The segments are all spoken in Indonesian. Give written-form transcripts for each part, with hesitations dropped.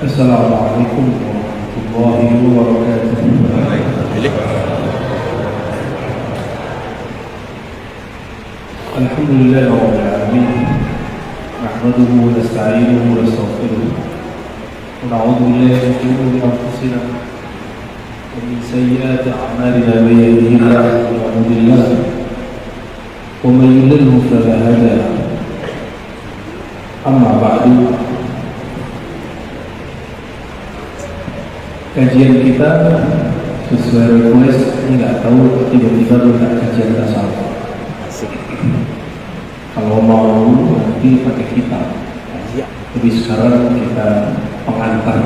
Assalamualaikum warahmatullahi wabarakatuh. Alhamdulillah rabbil alamin. Nahmaduhu wa nasta'inuhu wa nastaghfiruh. Wa na'udzu billahi min shururi anfusina wa min sayyiati a'malina. Man yahdihillahu fala mudilla lahu wa man yudlil fala hadiya lahu. Amma ba'du. Kajian kita sesuai request, nggak tahu tiba-tiba minta kajian tasawuf. Kalau mau nanti pakai kitab. Tapi sekarang kita pengantar.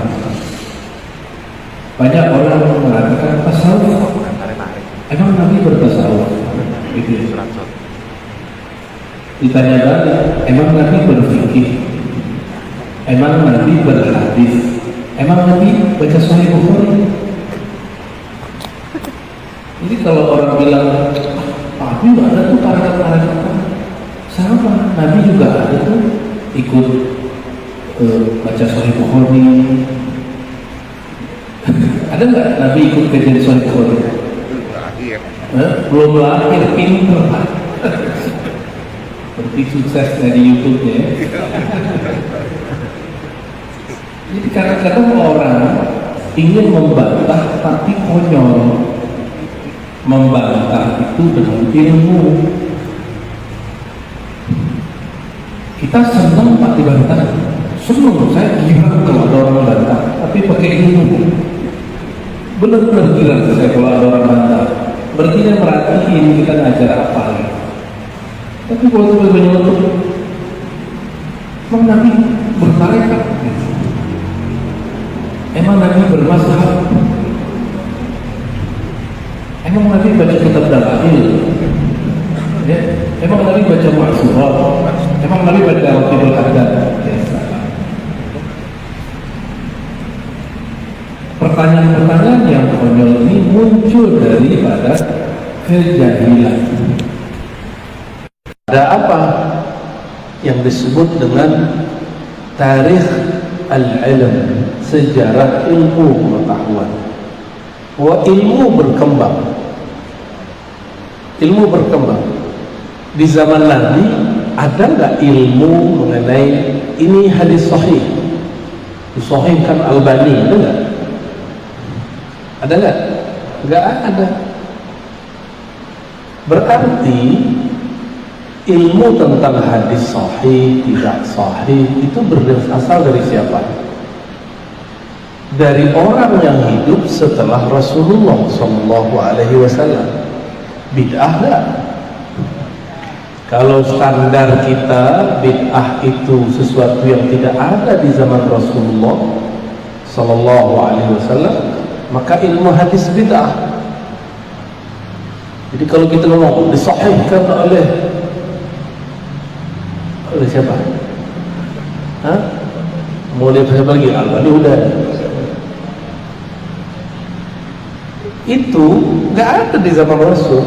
Banyak orang mengatakan tasawuf. Emang Nabi bertasawuf? Gitu. Ditanya balik, emang Nabi berfikih? Emang Nabi berhadis? Emang Nabi baca Sahih Bukhari? Jadi kalau orang bilang, Nabi juga ada tuh tarekat-tarekat, sama Nabi juga ada tuh ikut baca Sahih Bukhari. Ada nggak Nabi ikut kajian Sahih Bukhari? Belum lahir, pinter Pak. Seperti sukses dari YouTube-nya. Jadi kadang-kadang orang ingin membantah tapi konyol. Membantah itu dengan ilmu. Kita senang Pak dibantah. Senang, saya gila kalau ada orang bantah, tapi pakai ilmu. Benar-benar gila saya kalau ada orang bantah. Berarti dia merhatiin kita ngajar apa ya. Tapi kalau itu menyeletuk, emang Nabi bertarekat? Emang Nabi bermazhab? Emang Nabi baca kitab dalail? Ya? Emang Nabi baca ma'surat? Emang Nabi baca al-qibul haddad? Pertanyaan-pertanyaan yang konyol ini muncul daripada kejahilan. Ada apa yang disebut dengan tarikh al-ilm, sejarah ilmu pengetahuan. Bahwa ilmu berkembang. Ilmu berkembang. Di zaman Nabi ada nggak ilmu mengenai ini hadis sahih? Disahihkan Albani, ada nggak? Ada nggak? Nggak ada. Berarti ilmu tentang hadis sahih, tidak sahih itu berasal dari siapa? Dari orang yang hidup setelah Rasulullah SAW. Bid'ah enggak? Kalau standar kita bid'ah itu sesuatu yang tidak ada di zaman Rasulullah SAW, maka ilmu hadis bid'ah. Jadi kalau kita ngomong disahihkan oleh siapa? Hah? Mau lihat siapa lagi? Albani udah. Itu nggak ada di zaman Rasul.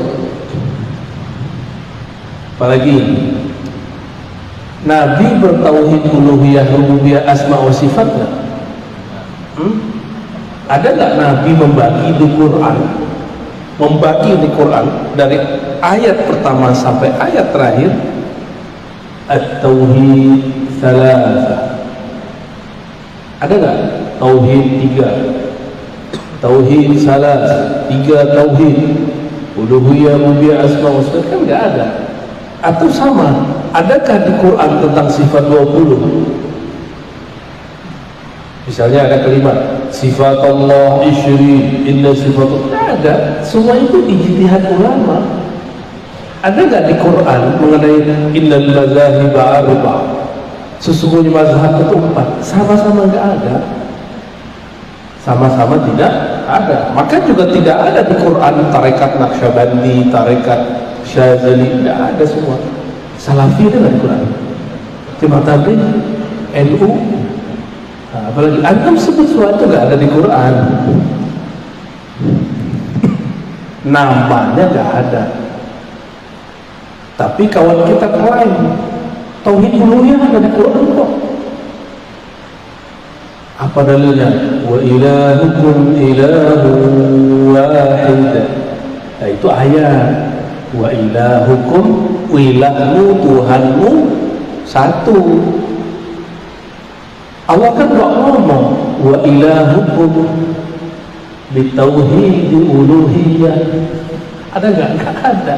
Apalagi Nabi bertauhid uluhiyah, rububiyah, asma wa sifat nggak? Ada nggak Nabi membagi di Quran? Membagi di Quran dari ayat pertama sampai ayat terakhir. At-tauhid salasah. Ada nggak? Tauhid 3. Tauhid salas, 3 tauhid. Uluhiyah, rububiyah, asma wa sifat kan nggak ada. Atau sama, adakah di Quran tentang sifat 20? Misalnya ada kalimat sifat Allah isyri, inna sifat Allah. Nggak ada. Semua itu ijtihad ulama. Ada nggak di Quran mengenai innal mazahib arba'? Sesungguhnya mazhab itu 4. Sama-sama nggak ada. Sama-sama tidak ada. Maka juga tidak ada di Quran tarekat Naqsyabandi, tarekat Syazali, tidak ada semua. Salafi itu nggak di Quran. Cuma tabligh, NU, apalagi antum sebut sesuatu nggak ada di Quran. Namanya nggak ada. Tapi kawan kita klaim tauhid uluhiyah ada di Quran kok. Apa dalilnya? Wa ilahukum ilahu wahid. Nah, itu ayat. Wa ilahukum, ilahmu, Tuhanmu satu. Allah kan gak ngomong wa ilahukum bitauhid uluhiyah. Ada nggak? Nggak ada.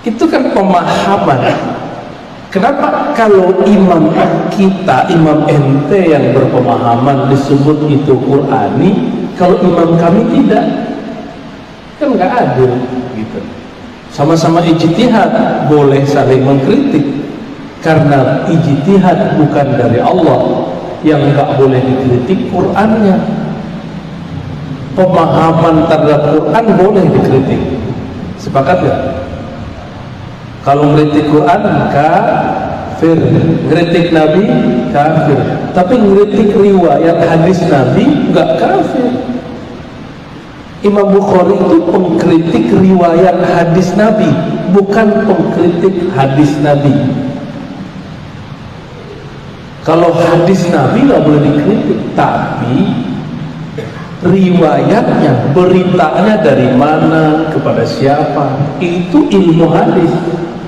Itu kan pemahaman. Kenapa kalau imam kita, imam ente yang berpemahaman disebut itu Qur'ani, kalau imam kami tidak? Kan nggak adil gitu. Sama-sama ijtihad, boleh saling mengkritik, karena ijtihad bukan dari Allah. Yang nggak boleh dikritik Qur'annya. Pemahaman terhadap Quran boleh dikritik. Sepakat nggak? Kalau ngeritik Quran kafir, ngeritik Nabi kafir. Tapi ngeritik riwayat hadis Nabi nggak kafir. Imam Bukhari itu pengkritik riwayat hadis Nabi, bukan pengkritik hadis Nabi. Kalau hadis Nabi nggak boleh dikritik, tapi riwayatnya, beritanya dari mana, kepada siapa, itu ilmu hadis.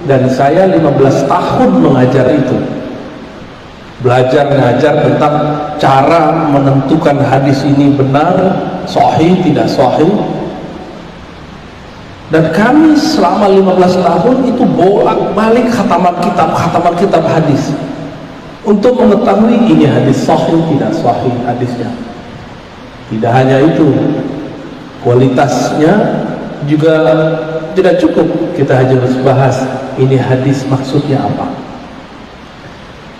Dan saya 15 tahun mengajar itu, belajar ngajar tentang cara menentukan hadis ini benar, sahih, tidak sahih. Dan kami selama 15 tahun itu bolak-balik khataman kitab hadis untuk mengetahui ini hadis sahih, tidak sahih hadisnya. Tidak hanya itu, kualitasnya juga tidak cukup. Kita hanya harus bahas ini hadis maksudnya apa.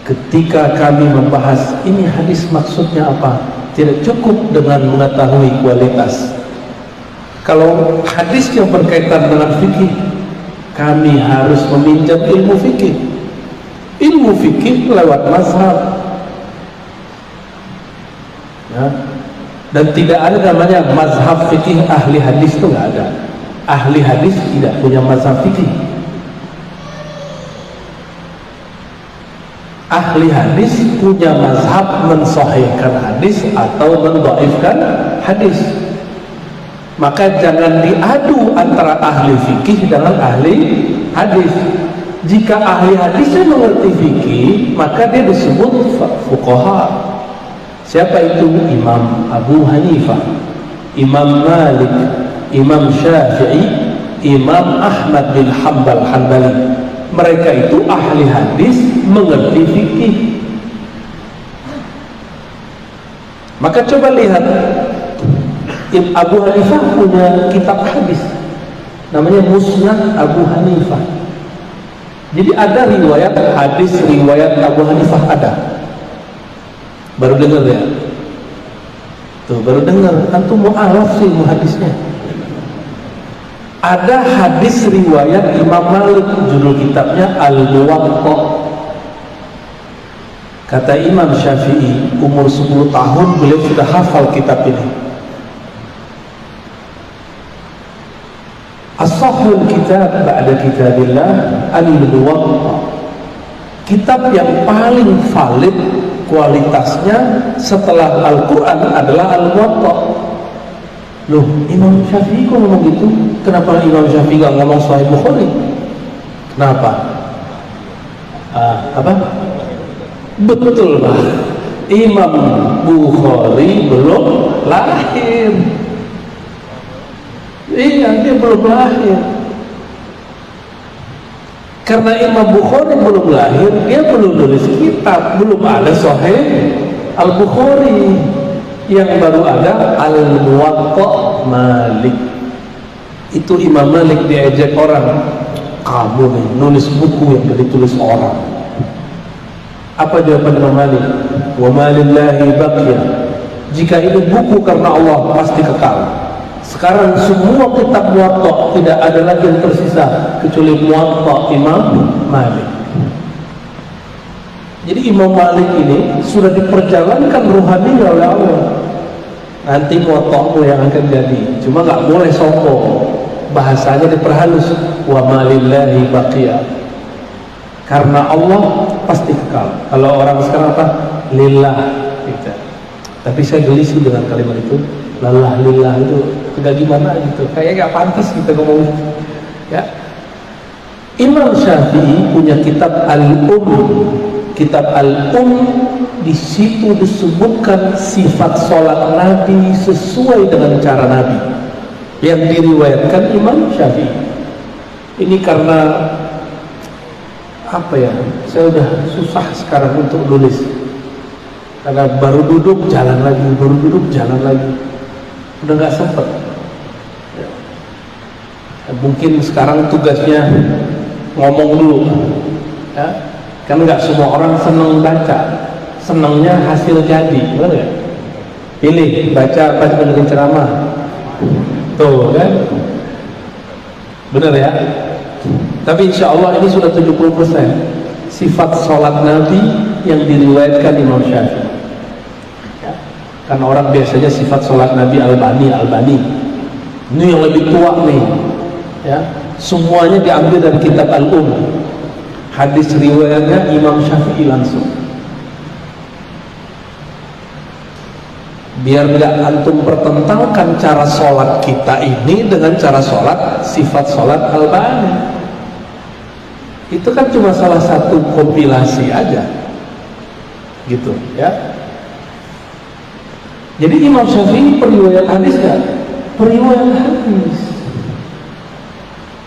Ketika kami membahas ini hadis maksudnya apa, tidak cukup dengan mengetahui kualitas. Kalau hadis yang berkaitan dengan fikih, kami harus meminjam ilmu fikih. Ilmu fikih lewat mazhab, ya. Dan tidak ada namanya mazhab fikih ahli hadis, itu nggak ada. Ahli hadis tidak punya mazhab fikih. Ahli hadis punya mazhab mensahihkan hadis atau mendhaifkan hadis. Maka jangan diadu antara ahli fikih dengan ahli hadis. Jika ahli hadisnya mengerti fikih, maka dia disebut fuqaha. Siapa itu? Imam Abu Hanifah, Imam Malik, Imam Syafi'i, Imam Ahmad bin Hanbali. Mereka itu ahli hadis, mengerti fikih. Maka coba lihat, Abu Hanifah punya kitab hadis namanya Musnad Abu Hanifah. Jadi ada riwayat hadis, riwayat Abu Hanifah ada. Baru dengar ya? Tuh, baru dengar. Antum mu'alaf sih hadisnya. Ada hadis riwayat Imam Malik, judul kitabnya Al-Muwatta. Kata Imam Syafi'i, umur 10 tahun beliau sudah hafal kitab ini. As-sahhul kitab ba'da kitabillah Al-Muwatta. Kitab yang paling valid kualitasnya setelah Al-Quran adalah Al-Muwatta. Loh, Imam Syafi'i kok ngomong gitu? Kenapa Imam Syafi'i gak ngomong Sahih Bukhari? Kenapa? Apa? Betul lah, Imam Bukhari belum lahir. Iya, dia belum lahir. Karena Imam Bukhari belum lahir, dia belum nulis kitab, belum ada Sahih Al-Bukhari. Yang baru ada Al-Muwatta Malik. Itu Imam Malik diejek orang, kamu nih nulis buku yang ditulis orang. Apa jawaban Imam Malik? Wa ma lillahi baqiya. Jika ini buku karena Allah, pasti kekal. Sekarang semua kitab Muwatta tidak ada lagi yang tersisa kecuali Muwatta Imam Malik. Jadi Imam Malik ini sudah diperjalankan ruhaninya oleh Allah. Nanti Muwatta'mu yang akan jadi. Cuma nggak boleh sombong. Bahasanya diperhalus. Wa ma lillahi baqiya. Karena Allah pasti kekal. Kalau orang sekarang apa? Lillah. Gitu. Tapi saya geli sih dengan kalimat itu, lalah lillah itu agak gimana gitu, kayak gak pantas kita ngomong ya. Imam Syafi'i punya kitab Kitab Al-Um, di situ disebutkan sifat sholat Nabi sesuai dengan cara Nabi yang diriwayatkan Imam Syafi'i. Ini karena apa ya? Saya udah susah sekarang untuk nulis. Karena baru duduk jalan lagi, udah nggak sempet. Ya. Mungkin sekarang tugasnya ngomong dulu, ya. Kan nggak semua orang seneng baca, senengnya hasil jadi, benar nggak? Pilih baca apa dengerin ceramah, tuh kan? Benar ya? Tapi insya Allah ini sudah 70% sifat sholat Nabi yang diriwayatkan Imam Syafi'i. Karena orang biasanya sifat sholat Nabi Albani ini yang lebih tua nih ya, semuanya diambil dari kitab Al-Um, hadis riwayatnya Imam Syafi'i langsung. Biar nggak antum pertentangkan cara sholat kita ini dengan cara sholat sifat sholat Albani, itu kan cuma salah satu kompilasi aja gitu ya. Jadi Imam Syafi'i periwayat hadis kan? Periwayat hadis.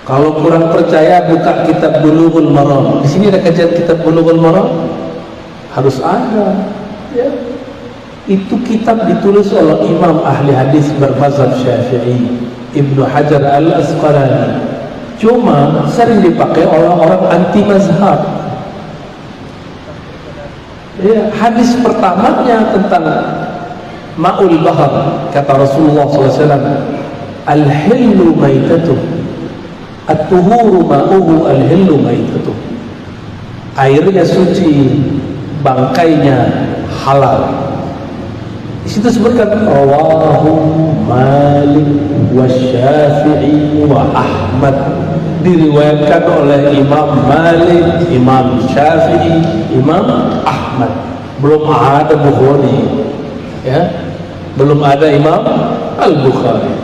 Kalau kurang percaya buka kitab Bulughul Maram. Di sini ada kajian kitab Bulughul Maram, harus ada. Ya. Itu kitab ditulis oleh Imam ahli hadis bermazhab Syafi'i, Ibnu Hajar Al-Asqalani. Cuma sering dipakai oleh orang anti mazhab. Ya, hadis pertamanya tentang Ma'ul Bahar, kata Rasulullah SAW, Al-Hillu Maitatuh, At-Tuhuru Ma'uhu Al-Hillu Maitatuh. Airnya suci, bangkainya halal. Di situ sebutkan Rawahu Malik wa Syafi'i wa Ahmad, diriwayatkan oleh Imam Malik, Imam Syafi'i, Imam Ahmad. Belum ada Bukhari ya, belum ada Imam Al-Bukhari.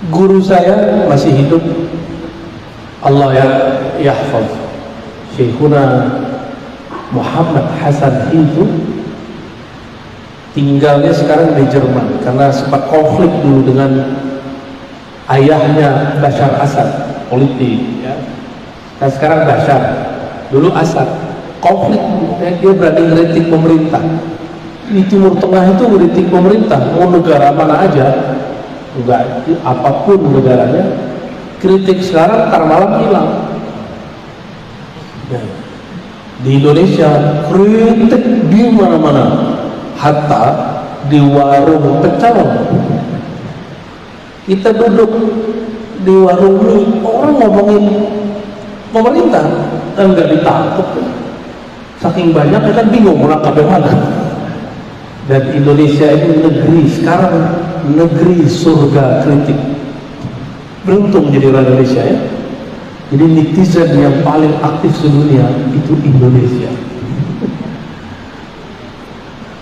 Guru saya masih hidup, Allah ya yahfaz, Syekhuna Muhammad Hasan itu tinggalnya sekarang di Jerman karena sempat konflik dulu dengan ayahnya Bashar Assad, politik ya. Dan sekarang Bashar, dulu Assad, konflik, dia berani ngeritik pemerintah. Di Timur Tengah itu ngeritik pemerintah, mau negara mana aja, enggak, apapun negaranya, kritik. Sekarang ntar malam hilang. Ya. Di Indonesia kritik di mana-mana, hatta di warung pecel. Kita duduk di warung ini, orang ngomongin pemerintah dan nggak ditangkap. Saking banyaknya kan bingung menangkap yang mana. Dan Indonesia ini negeri sekarang, negeri surga kritik. Beruntung jadi orang Indonesia ya. Jadi netizen yang paling aktif sedunia itu Indonesia.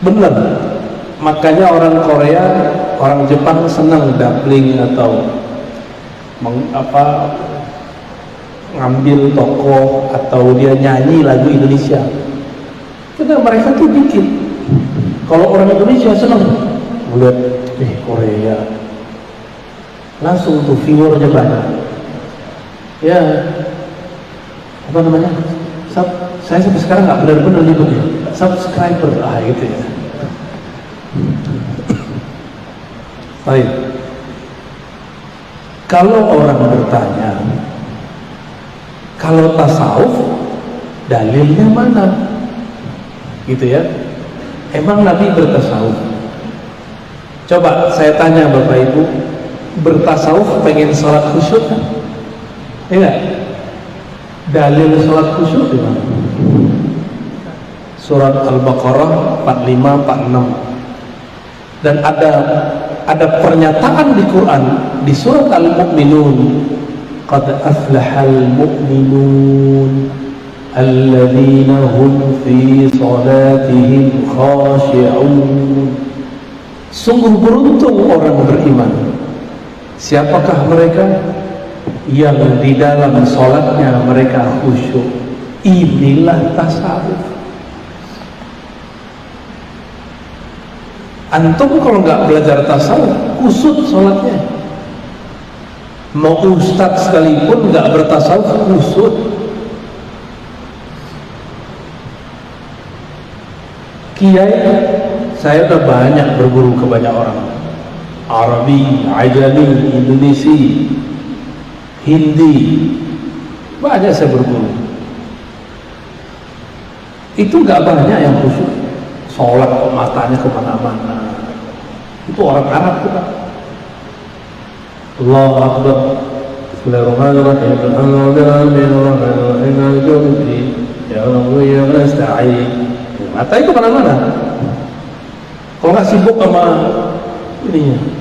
Benar. Makanya orang Korea, orang Jepang senang dubbing atau ngambil tokoh atau dia nyanyi lagu Indonesia. Karena mereka tuh bikin. Kalau orang Indonesia senang melihat Korea, langsung tuh viewernya banyak. Ya, apa namanya? Saya sampai sekarang nggak benar-benar nyebutnya subscriber, gitu ya. Baik. Kalau orang bertanya, kalau tasawuf dalilnya mana? Gitu ya. Emang Nabi bertasawuf? Coba saya tanya Bapak Ibu, bertasawuf pengen sholat khusyuk kan? Enggak? Dalil sholat khusyuk di mana? Surat Al-Baqarah 45-46. Dan ada pernyataan di Quran di surat Al-Mu'minun, qad aflahal mu'minun, alladzina hum fi salatihim khashi'un. Sungguh beruntung orang beriman. Siapakah mereka? Yang di dalam salatnya mereka khusyuk. Inilah tasawuf. Antum kalau nggak belajar tasawuf, kusut salatnya. Mau ustadz sekalipun nggak bertasawuf, kusut. Kiai, saya udah banyak berguru ke banyak orang, Arabi, Ajami, Indonesia, Hindi, banyak saya berguru. Itu nggak banyak yang khusyuk. Sholat matanya kemana-mana. Itu orang Arab juga. Allahu Akbar. Bismillahirrahmanirrahim. Alhamdulillahirrahmanirrahim. Ya Allah ya nasta'in. Matanya kemana-mana. Kalau nggak sibuk sama ininya.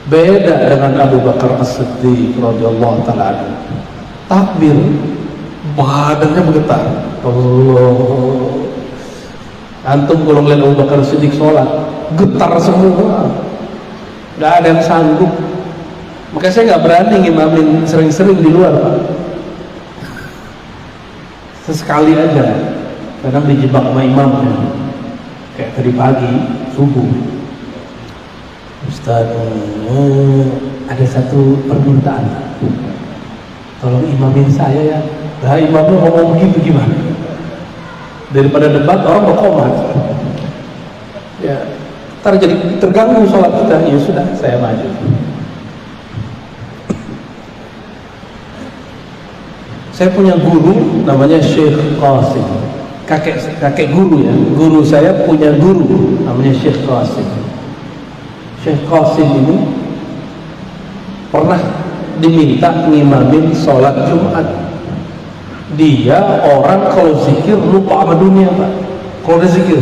Beda dengan Abu Bakar As-Siddiq radhiyallahu ta'ala anhu. Takbir, badannya bergetar. Allah. Antum kalau ngeliat Abu Bakar As-Siddiq sholat, getar semua. Nggak ada yang sanggup. Makanya saya nggak berani ngimamin sering-sering di luar, Pak. Sesekali aja. Kadang dijebak sama imamnya. Kayak tadi pagi, subuh. Ustaz, ada satu permintaan. Tolong imamin saya ya. Nah, imamnya ngomong begitu gimana? Daripada debat orang berkomat. Ya, ntar jadi terganggu sholat kita. Ya sudah, saya maju. Saya punya guru namanya Syekh Qasim. Kakek guru ya. Guru saya punya guru namanya Syekh Qasim. Syekh Qasim ini pernah diminta ngimamin sholat Jumat. Dia orang kalau zikir lupa sama dunia, Pak. Kalau dia zikir,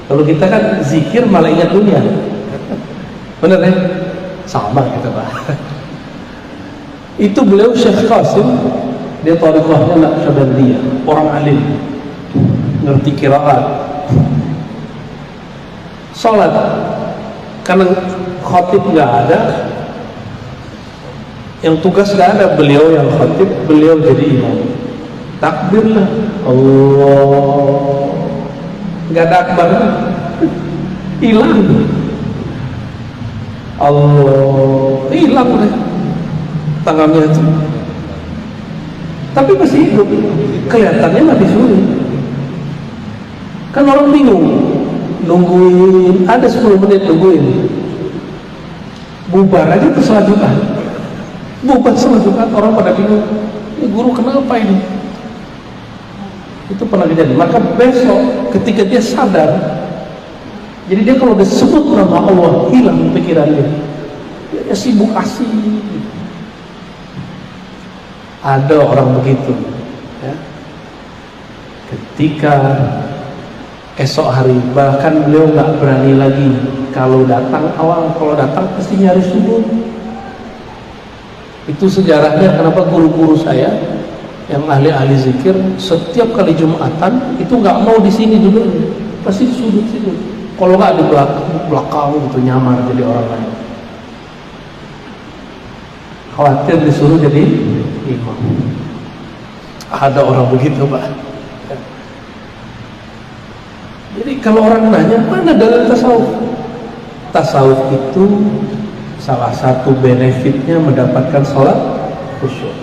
kalau kita kan zikir malah ingat dunia. Bener ya? Sama kita, Pak. Itu beliau Syekh Qasim. Dia thariqahnya Naqsyabandiyah, orang alim, ngerti qiraat. Salat karena khatib nggak ada, yang tugas nggak ada, beliau yang khatib, beliau jadi imam. Takbirlah, Allah, nggak ada akbar, hilang, Allah, hilang deh tangannya itu. Tapi masih hidup, kelihatannya mati suri. Kan orang bingung, nungguin, ada 10 menit nungguin, bubar aja ke selanjutnya. Bubar selanjutnya, orang pada bingung, ini guru kenapa ini? Itu pernah kejadian. Maka besok ketika dia sadar, jadi dia kalau disebut nama Allah, hilang pikirannya. Dia sibuk asik. Ada orang begitu ya. Ketika esok hari, bahkan beliau nggak berani lagi kalau datang awal, kalau datang pasti nyari sudut. Itu sejarahnya kenapa guru-guru saya yang ahli-ahli zikir setiap kali Jumatan itu nggak mau di sini dulu, pasti di sudut situ. Kalau nggak di belakang itu nyamar jadi orang lain. Khawatir disuruh jadi imam. Ada orang begitu, Pak. Jadi kalau orang nanya mana dalil tasawuf, tasawuf itu salah satu benefitnya mendapatkan sholat khusyuk.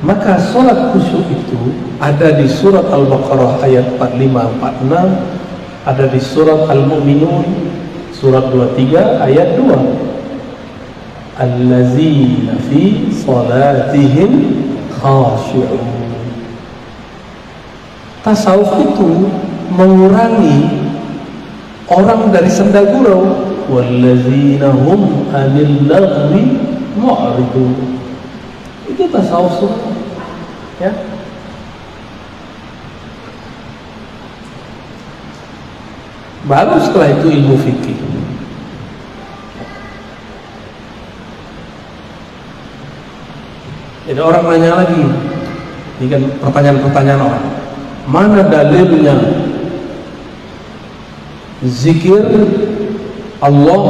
Maka sholat khusyuk itu ada di surat Al-Baqarah ayat 45-46, ada di surat Al-Mu'minun surat 23 ayat 2. Allazina fi salatihim khashi'un. Tasawuf itu mengurangi orang dari senda gurau. Wallazina hum 'anil laghwi mu'ridun. Itu tasawuf ya. Baru setelah itu ilmu fikih. Jadi orang nanya lagi, ini kan pertanyaan-pertanyaan orang, mana dalilnya zikir Allah?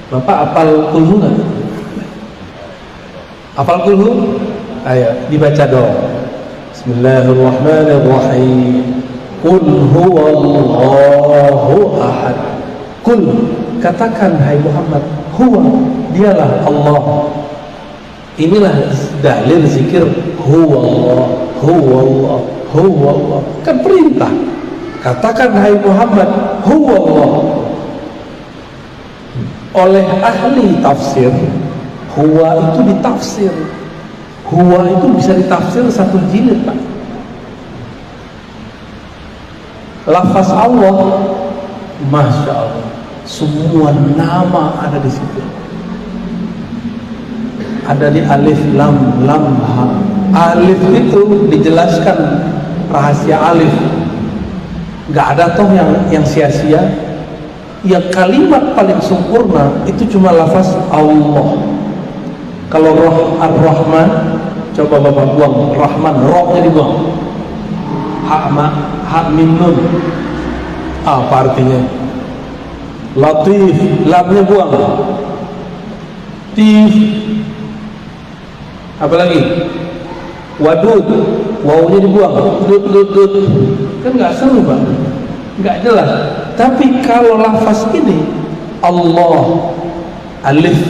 Bapak apal kulhu nggak? Apal kulhu? Ayo dibaca dong. Bismillahirrahmanirrahim. Qul huwallahu ahad. Qul, katakan hai Muhammad, huwa, dialah Allah. Inilah dalil zikir huwallah, huwallah, huwallah. Kan perintah. Katakan hai Muhammad, huwallah. Oleh ahli tafsir, huwa itu ditafsir. Huwa itu bisa ditafsir satu jilid, Pak. Lafaz Allah, Masya Allah, semua nama ada di situ. Ada di alif, lam, ha. Alif itu dijelaskan rahasia alif. Gak ada toh yang sia-sia. Yang kalimat paling sempurna itu cuma lafaz Allah. Kalau Ar-Rahman, coba Bapak buang Rahman, rohnya dibuang. Hak mim nun. Apa artinya? Latif, lamnya buang. Tif. Apalagi? Wadud, wawunya dibuang. Dud. Kan nggak seru, Pak. Nggak jelas. Tapi kalau lafaz ini Allah, alif,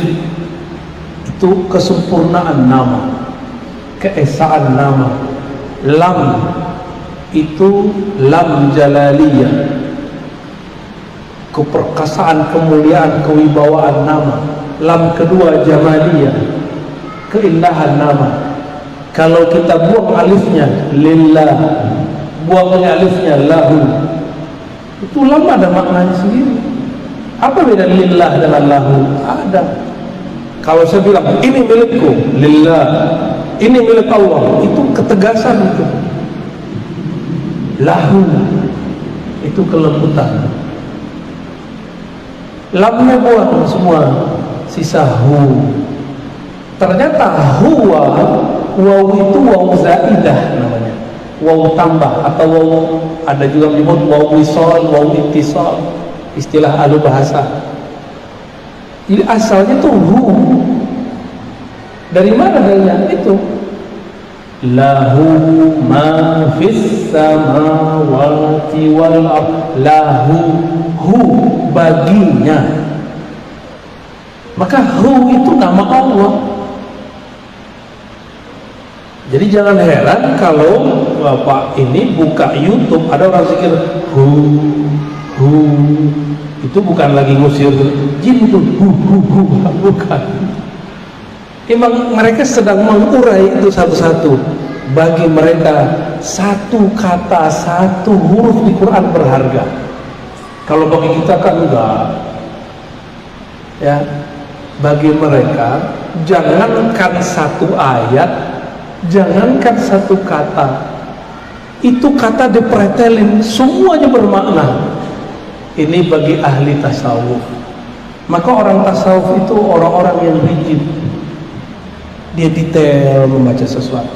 itu kesempurnaan nama, keesaan nama. Lam itu lam jalaliyah, keperkasaan, kemuliaan, kewibawaan nama. Lam kedua jamaliyah, keindahan nama. Kalau kita buang alifnya lillah, buangnya alifnya lahu, itu lam ada maknanya sendiri. Apa beda lillah dengan lahu? Ada. Kalau saya bilang ini milikku, lillah, ini milik Allah, itu ketegasan itu. Lahu itu kelembutan. Lamnya buang semua, sisa hu. Ternyata huwa, waw itu waw zaidah namanya, waw tambah, atau waw, ada juga menyebut waw wisol, waw ittisal, istilah ahli bahasa. Jadi asalnya tuh hu. Dari mana dalilnya itu? Lahu ma fis samawati wal ardh. Lahu, hu, baginya. Maka hu itu nama Allah. Jadi jangan heran kalau Bapak ini buka YouTube ada orang zikir hu, itu bukan lagi ngusir jin, itu hu, bukan. Emang mereka sedang mengurai itu satu-satu. Bagi mereka satu kata, satu huruf di Quran berharga. Kalau bagi kita kan enggak. Ya, bagi mereka jangankan satu ayat, jangankan satu kata, itu kata dipretelin, semuanya bermakna. Ini bagi ahli tasawuf. Maka orang tasawuf itu orang-orang yang rigid. Dia detail membaca sesuatu.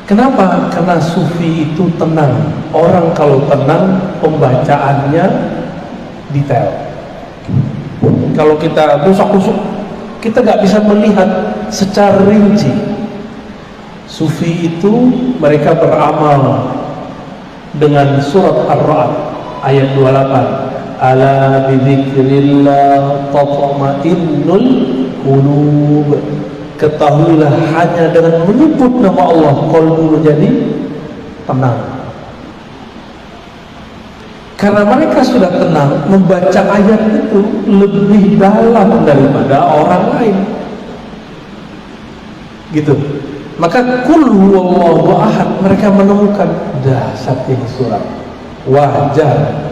Kenapa? Karena sufi itu tenang. Orang kalau tenang, pembacaannya detail. Kalau kita kusuk-kusuk, kita nggak bisa melihat secara rinci. Sufi itu mereka beramal dengan surat Ar-Ra'd ayat 28. Ala bidzikrillah tatma'innul qulub. Ketahuilah hanya dengan menyebut nama Allah qalbu menjadi tenang. Karena mereka sudah tenang, membaca ayat itu lebih dalam daripada orang lain. Gitu. Maka qul huwallahu ahad, mereka menemukan dahsyat ini surat. Wajar.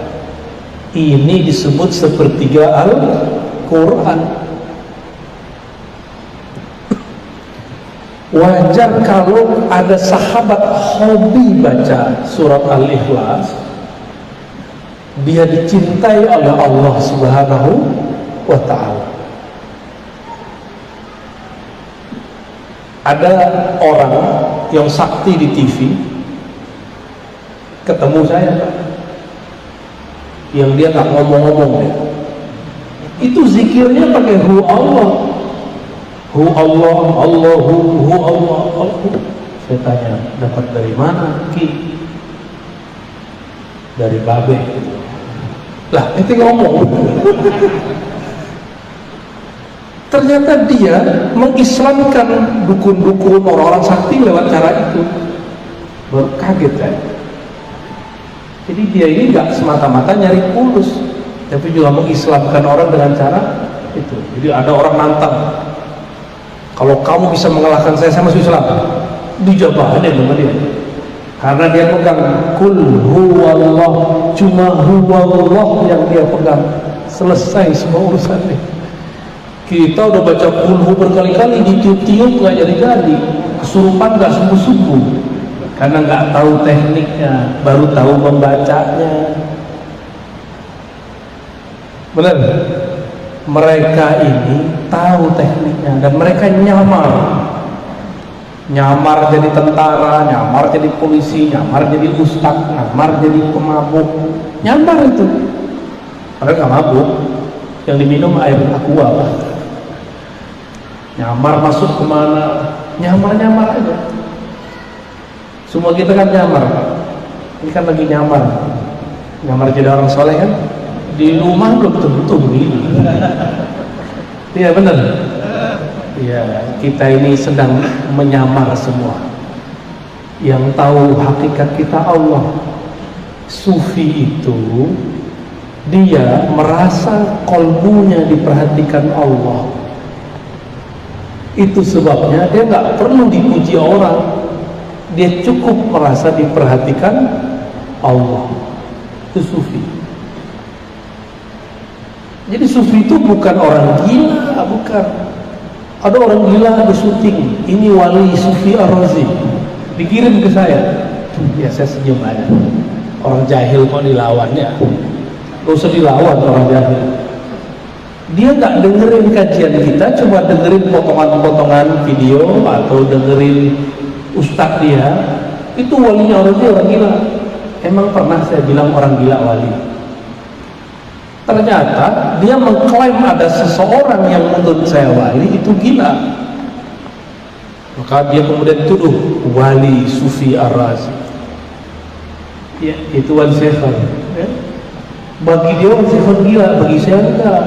Ini disebut sepertiga Al-Quran. Wajar kalau ada sahabat hobi baca surat Al-Ikhlas, dia dicintai oleh Allah Subhanahu wa ta'ala. Ada orang yang sakti di TV ketemu saya, Pak, yang dia nggak ngomong-ngomong ya. Itu zikirnya pakai hu Allah, hu Allah, Allahu, hu Allah, Allahu. Saya tanya, dapat dari mana Ki? Dari babe. Lah itu ngomong. Ternyata dia mengislamkan dukun-dukun, orang-orang sakti lewat cara itu. Berkaget kan? Jadi dia ini nggak semata-mata nyari fulus, tapi juga mengislamkan orang dengan cara itu. Jadi ada orang nantang, kalau kamu bisa mengalahkan saya masuk Islam. Dijabahin sama dia, karena dia pegang kul huwallah, cuma huwallah yang dia pegang. Selesai semua urusannya. Kita udah baca kulhu berkali-kali, ditiup-tiup nggak jadi-jadi, kesurupan nggak sungguh-sungguh, karena nggak tahu tekniknya, baru tahu membacanya. Benar? Mereka ini tahu tekniknya dan mereka nyamar jadi tentara, nyamar jadi polisi, nyamar jadi ustadz, nyamar jadi pemabuk, nyamar itu. Mereka mabuk, yang diminum air aqua, Pak. Nyamar masuk kemana, nyamar aja. Semua kita kan nyamar, ini kan lagi nyamar jadi orang soleh kan. Di rumah belum tentu begini. Iya benar. Iya, kita ini sedang menyamar semua. Yang tahu hakikat kita Allah. Sufi itu dia merasa kolbunya diperhatikan Allah. Itu sebabnya dia nggak perlu dipuji orang, dia cukup merasa diperhatikan Allah. Itu sufi. Jadi sufi itu bukan orang gila, bukan. Ada orang gila di syuting, ini wali Sufi Ar-Razi, dikirim ke saya. Ya saya senyum aja. Orang jahil kok dilawan ya? Gak usah dilawan orang jahil. Dia nggak dengerin kajian kita, cuma dengerin potongan-potongan video atau dengerin ustadz dia. Itu walinya orang gila. Emang pernah saya bilang orang gila wali? Ternyata dia mengklaim ada seseorang yang menurut saya wali itu gila. Maka dia kemudian tuduh wali Sufi Ar-Razi. Ya, itu wali setan. Ya. Bagi dia wali setan gila, bagi saya enggak.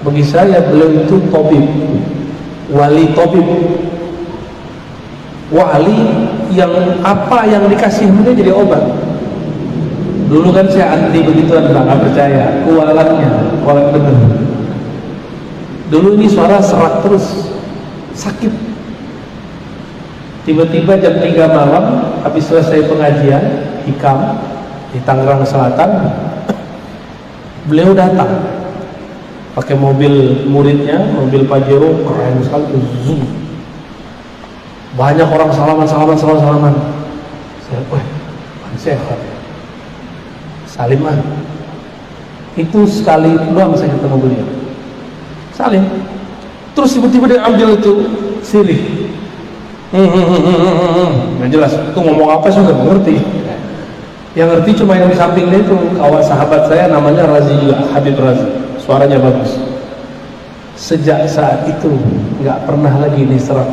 Bagi saya beliau itu tabib, wali tabib, wali yang apa yang dikasih dia jadi obat. Dulu kan saya anti begituan, nggak percaya kualannya, kualan bener. Dulu ini suara serak terus, sakit. Tiba-tiba jam 3 malam habis selesai pengajian hikam di Tangerang Selatan, beliau datang pakai mobil muridnya, mobil Pajero keren sekali, zoom. Banyak orang salaman. Saya, sehat. Salim itu sekali doang saya ketemu beliau. Salim. Terus tiba-tiba dia ambil itu sirih. Nggak jelas. Itu ngomong apa sih nggak ngerti. Yang ngerti cuma yang di samping dia itu kawan sahabat saya namanya Razi juga, Habib Razi. Suaranya bagus. Sejak saat itu nggak pernah lagi nih serat.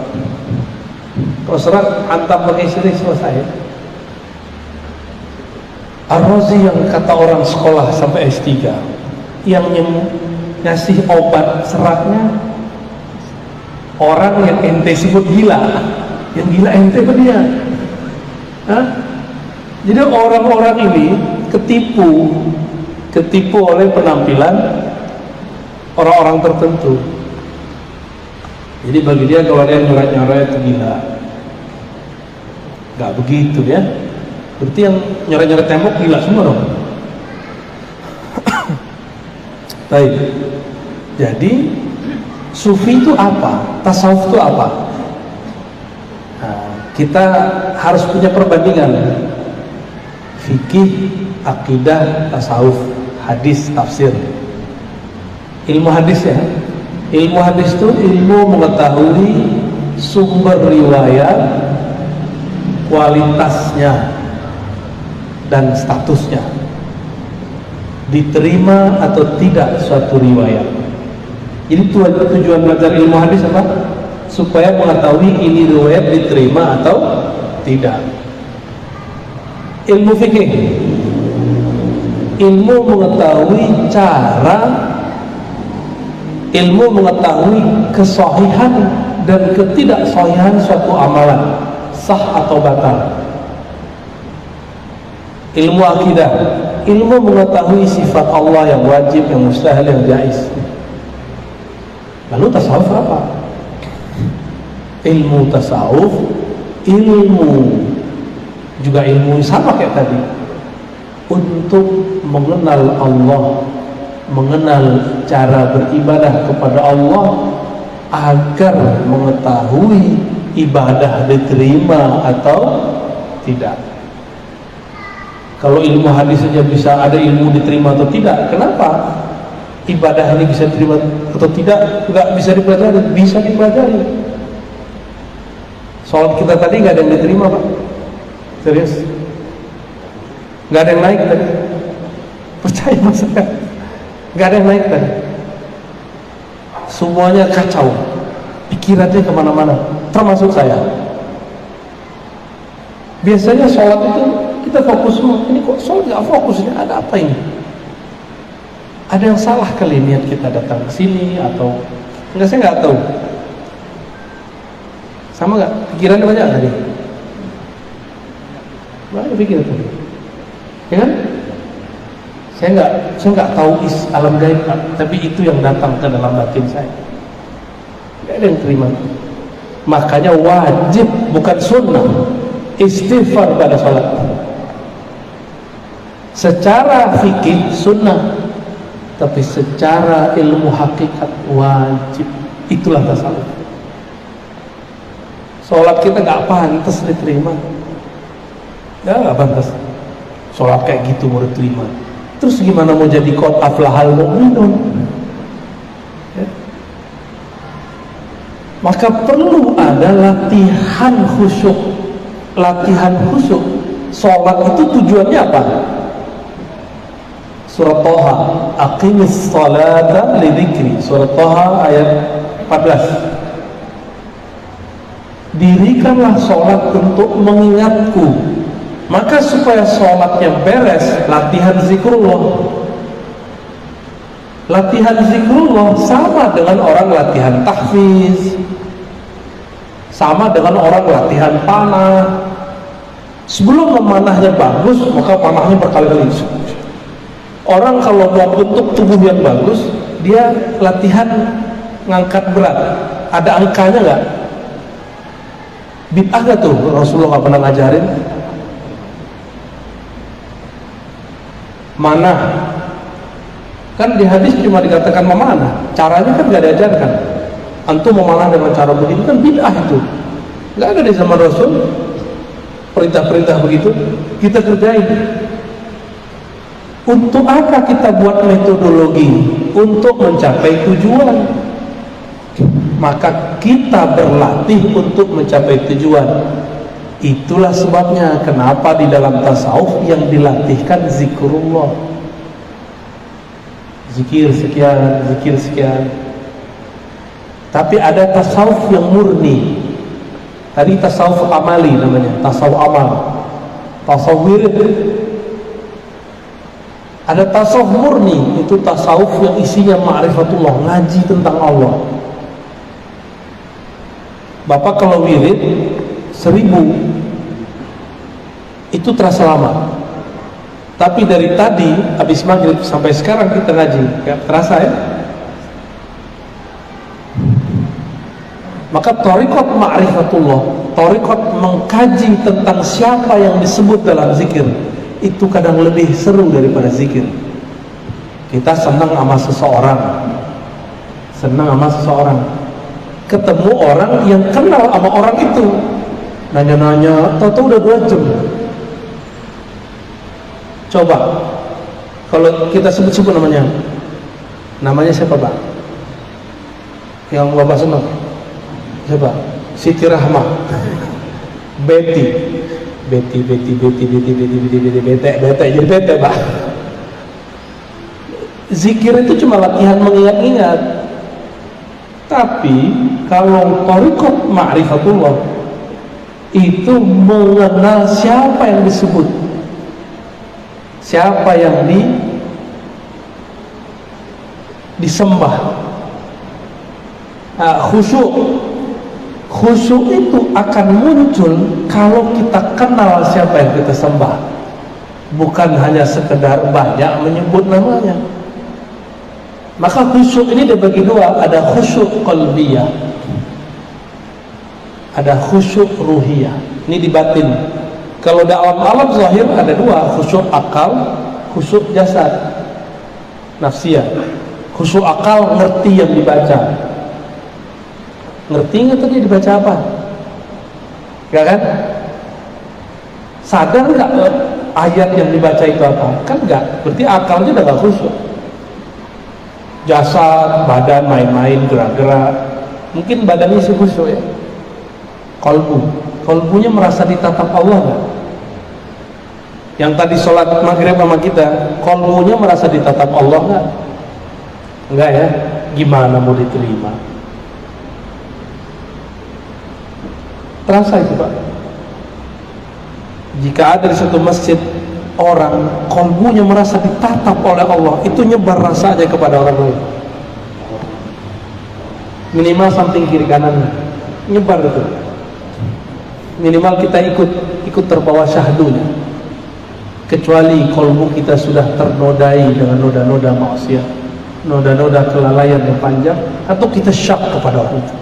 Kalau serat hantam pakai sirih selesai. Ar-Razi yang kata orang sekolah sampai S3 yang ngasih obat seratnya orang yang ente sebut gila, yang gila ente apa dia? Hah? Jadi orang-orang ini ketipu oleh penampilan orang-orang tertentu. Jadi bagi dia kalau dia nyoret-nyoret itu gila. Gak begitu ya. Berarti yang nyoret-nyoret tembok gila semua dong. Baik. Jadi sufi itu apa? Tasawuf itu apa? Nah, kita harus punya perbandingan. Fikih, akidah, tasawuf, hadis, tafsir. Ilmu hadis ya. Ilmu hadis itu ilmu mengetahui sumber riwayat, kualitasnya, dan statusnya. Diterima atau tidak suatu riwayat. Jadi tujuan belajar ilmu hadis apa? Supaya mengetahui ini riwayat diterima atau tidak. Ilmu fikih, ilmu mengetahui ilmu mengetahui kesahihan dan ketidaksahihan suatu amalan, sah atau batal. Ilmu akidah, ilmu mengetahui sifat Allah yang wajib, yang mustahil, yang jaiz. Lalu tasawuf apa? Ilmu tasawuf, ilmu juga ilmu sama kayak tadi, untuk mengenal Allah, mengenal cara beribadah kepada Allah, agar mengetahui ibadah diterima atau tidak. Kalau ilmu hadis saja bisa ada ilmu diterima atau tidak, kenapa ibadah ini bisa diterima atau tidak nggak bisa dipelajari? Bisa dipelajari. Sholat kita tadi nggak ada yang diterima, Pak. Serius, nggak ada yang naik tadi. Percaya mas saya, nggak ada yang naik tadi. Semuanya kacau, pikirannya kemana-mana, termasuk saya. Biasanya sholat itu kita fokus semua, ini kok sholat nggak fokus, ini ada apa ini? Ada yang salah kali niat kita datang ke sini atau enggak, saya nggak tahu. Sama nggak? Pikirannya banyak tadi. Banyak pikiran tadi, ya kan? Saya nggak tahu alam gaib, tapi itu yang datang ke dalam batin saya. Nggak ada yang terima. Makanya wajib, bukan sunnah, istighfar pada sholat. Secara fikih sunnah, tapi secara ilmu hakikat wajib. Itulah tasawuf. Sholat kita nggak pantas diterima, ya nggak pantas. Sholat kayak gitu mau diterima, terus gimana mau jadi qad aflahal mu'minun? Ya. Maka perlu ada latihan khusyuk. Latihan khusyuk. Sholat itu tujuannya apa? Surat Thaha, aqimis salata lidzikri. Surat Thaha ayat 14. Dirikanlah sholat untuk mengingatku. Maka supaya sholatnya beres, latihan zikrullah. Latihan zikrullah sama dengan orang latihan tahfiz, sama dengan orang latihan panah. Sebelum memanahnya bagus, maka panahnya berkali-kali. Orang kalau mau bentuk tubuh yang bagus, dia latihan ngangkat berat. Ada angkanya nggak? Bid'ah nggak tuh? Rasulullah nggak pernah ngajarin. Mana? Kan di hadis cuma dikatakan memanah. Caranya kan nggak diajarkan. Antum memanah dengan cara begitu kan bid'ah itu. Nggak ada di zaman Rasul perintah-perintah begitu. Kita kerjain. Untuk apa kita buat metodologi? Untuk mencapai tujuan. Maka kita berlatih untuk mencapai tujuan. Itulah sebabnya kenapa di dalam tasawuf yang dilatihkan zikrullah. Zikir sekian, zikir sekian. Tapi ada tasawuf yang murni. Tadi tasawuf amali namanya, tasawuf amal, tasawuf wirid. Ada tasawuf murni, itu tasawuf yang isinya ma'rifatullah, ngaji tentang Allah. Bapak kalau wirid 1000 itu terasa lama. Tapi dari tadi habis maghrib sampai sekarang kita ngaji, gak terasa ya? Maka thariqat ma'rifatullah, thariqat mengkaji tentang siapa yang disebut dalam zikir, itu kadang lebih seru daripada zikir. Kita senang sama seseorang, ketemu orang yang kenal sama orang itu, nanya-nanya, tahu-tahu udah 2 jam. Coba kalau kita sebut-sebut namanya siapa Pak? Yang Bapak senang siapa? Siti Rahmah, Betty, jadi bete, Pak. Zikir itu cuma latihan mengingat-ingat. Tapi kalau thariqat ma'rifatullah itu mengenal siapa yang disebut, siapa yang disembah. Khusyuk itu akan muncul kalau kita kenal siapa yang kita sembah, bukan hanya sekedar banyak menyebut namanya. Maka khusyuk ini dibagi dua, ada khusyuk qalbiyah, ada khusyuk ruhiyah. Ini di batin. Kalau dalam alam zahir ada dua, khusyuk akal, khusyuk jasad, nafsiyah. Khusyuk akal ngerti yang dibaca. Ngerti nggak tadi dibaca apa? Gak kan? Sadar nggak ayat yang dibaca itu apa? Kan nggak. Berarti akalnya udah nggak khusyuk. Jasad, badan main-main, gerak-gerak. Mungkin badannya sih khusyuk ya. Kolbunya merasa ditatap Allah nggak? Yang tadi sholat maghrib sama kita, kolbunya merasa ditatap Allah nggak? Enggak ya? Gimana mau diterima? Terasa itu, Pak. Jika ada di suatu masjid orang kolbunya merasa ditatap oleh Allah, itu nyebar rasanya kepada orang lain. Minimal samping kiri kanan nyebar itu. Minimal kita ikut terbawa syahdunya. Kecuali kolbu kita sudah ternodai dengan noda-noda maksiat, noda-noda kelalaian yang panjang, atau kita syak kepada orang itu.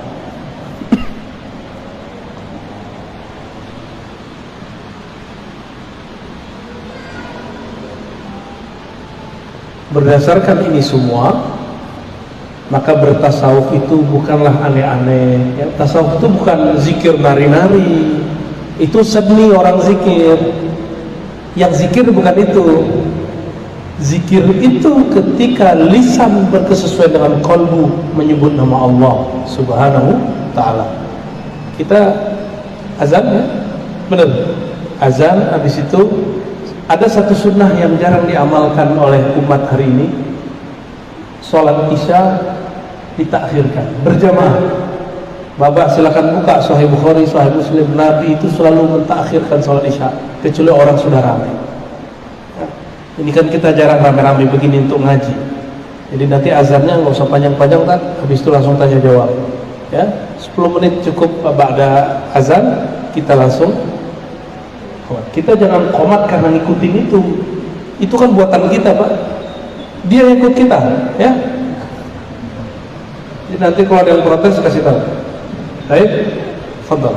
Berdasarkan ini semua, maka bertasawuf itu bukanlah aneh-aneh ya. Tasawuf itu bukan zikir nari-nari, itu seni orang zikir. Yang zikir bukan itu. Zikir itu ketika lisan berkesesuaian dengan qalbu menyebut nama Allah subhanahu ta'ala. Kita azan ya, benar, azan. Habis itu ada satu sunnah yang jarang diamalkan oleh umat hari ini. Sholat isya ditakhirkan berjamaah. Bapak silakan buka Sahih Bukhari, Sahih Muslim. Nabi itu selalu mentakhirkan sholat isya kecuali orang sudah ramai. Ini kan kita jarang rame-rame begini untuk ngaji. Jadi nanti azannya nggak usah panjang-panjang kan, habis itu langsung tanya jawab. Ya, 10 menit cukup ada azan, kita langsung. Kita jangan komat karena ngikutin itu. Itu kan buatan kita, Pak. Dia yang ikut kita, ya. Jadi nanti kalau ada yang protes kasih tahu. Baik, fadhal.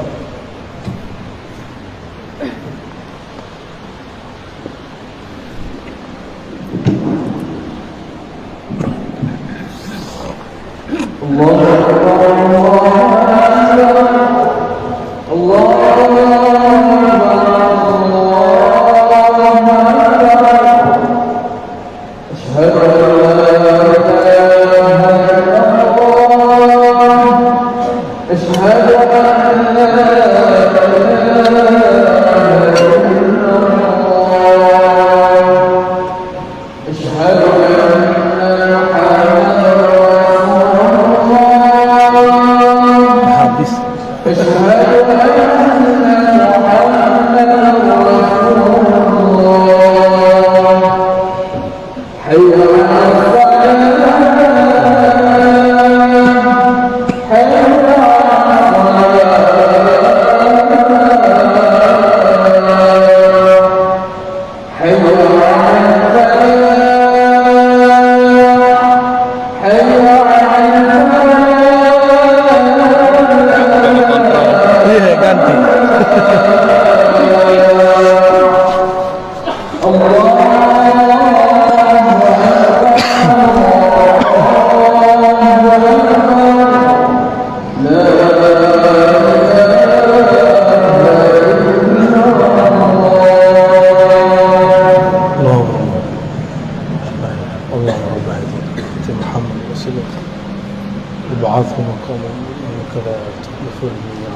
ولا تخلفوني يا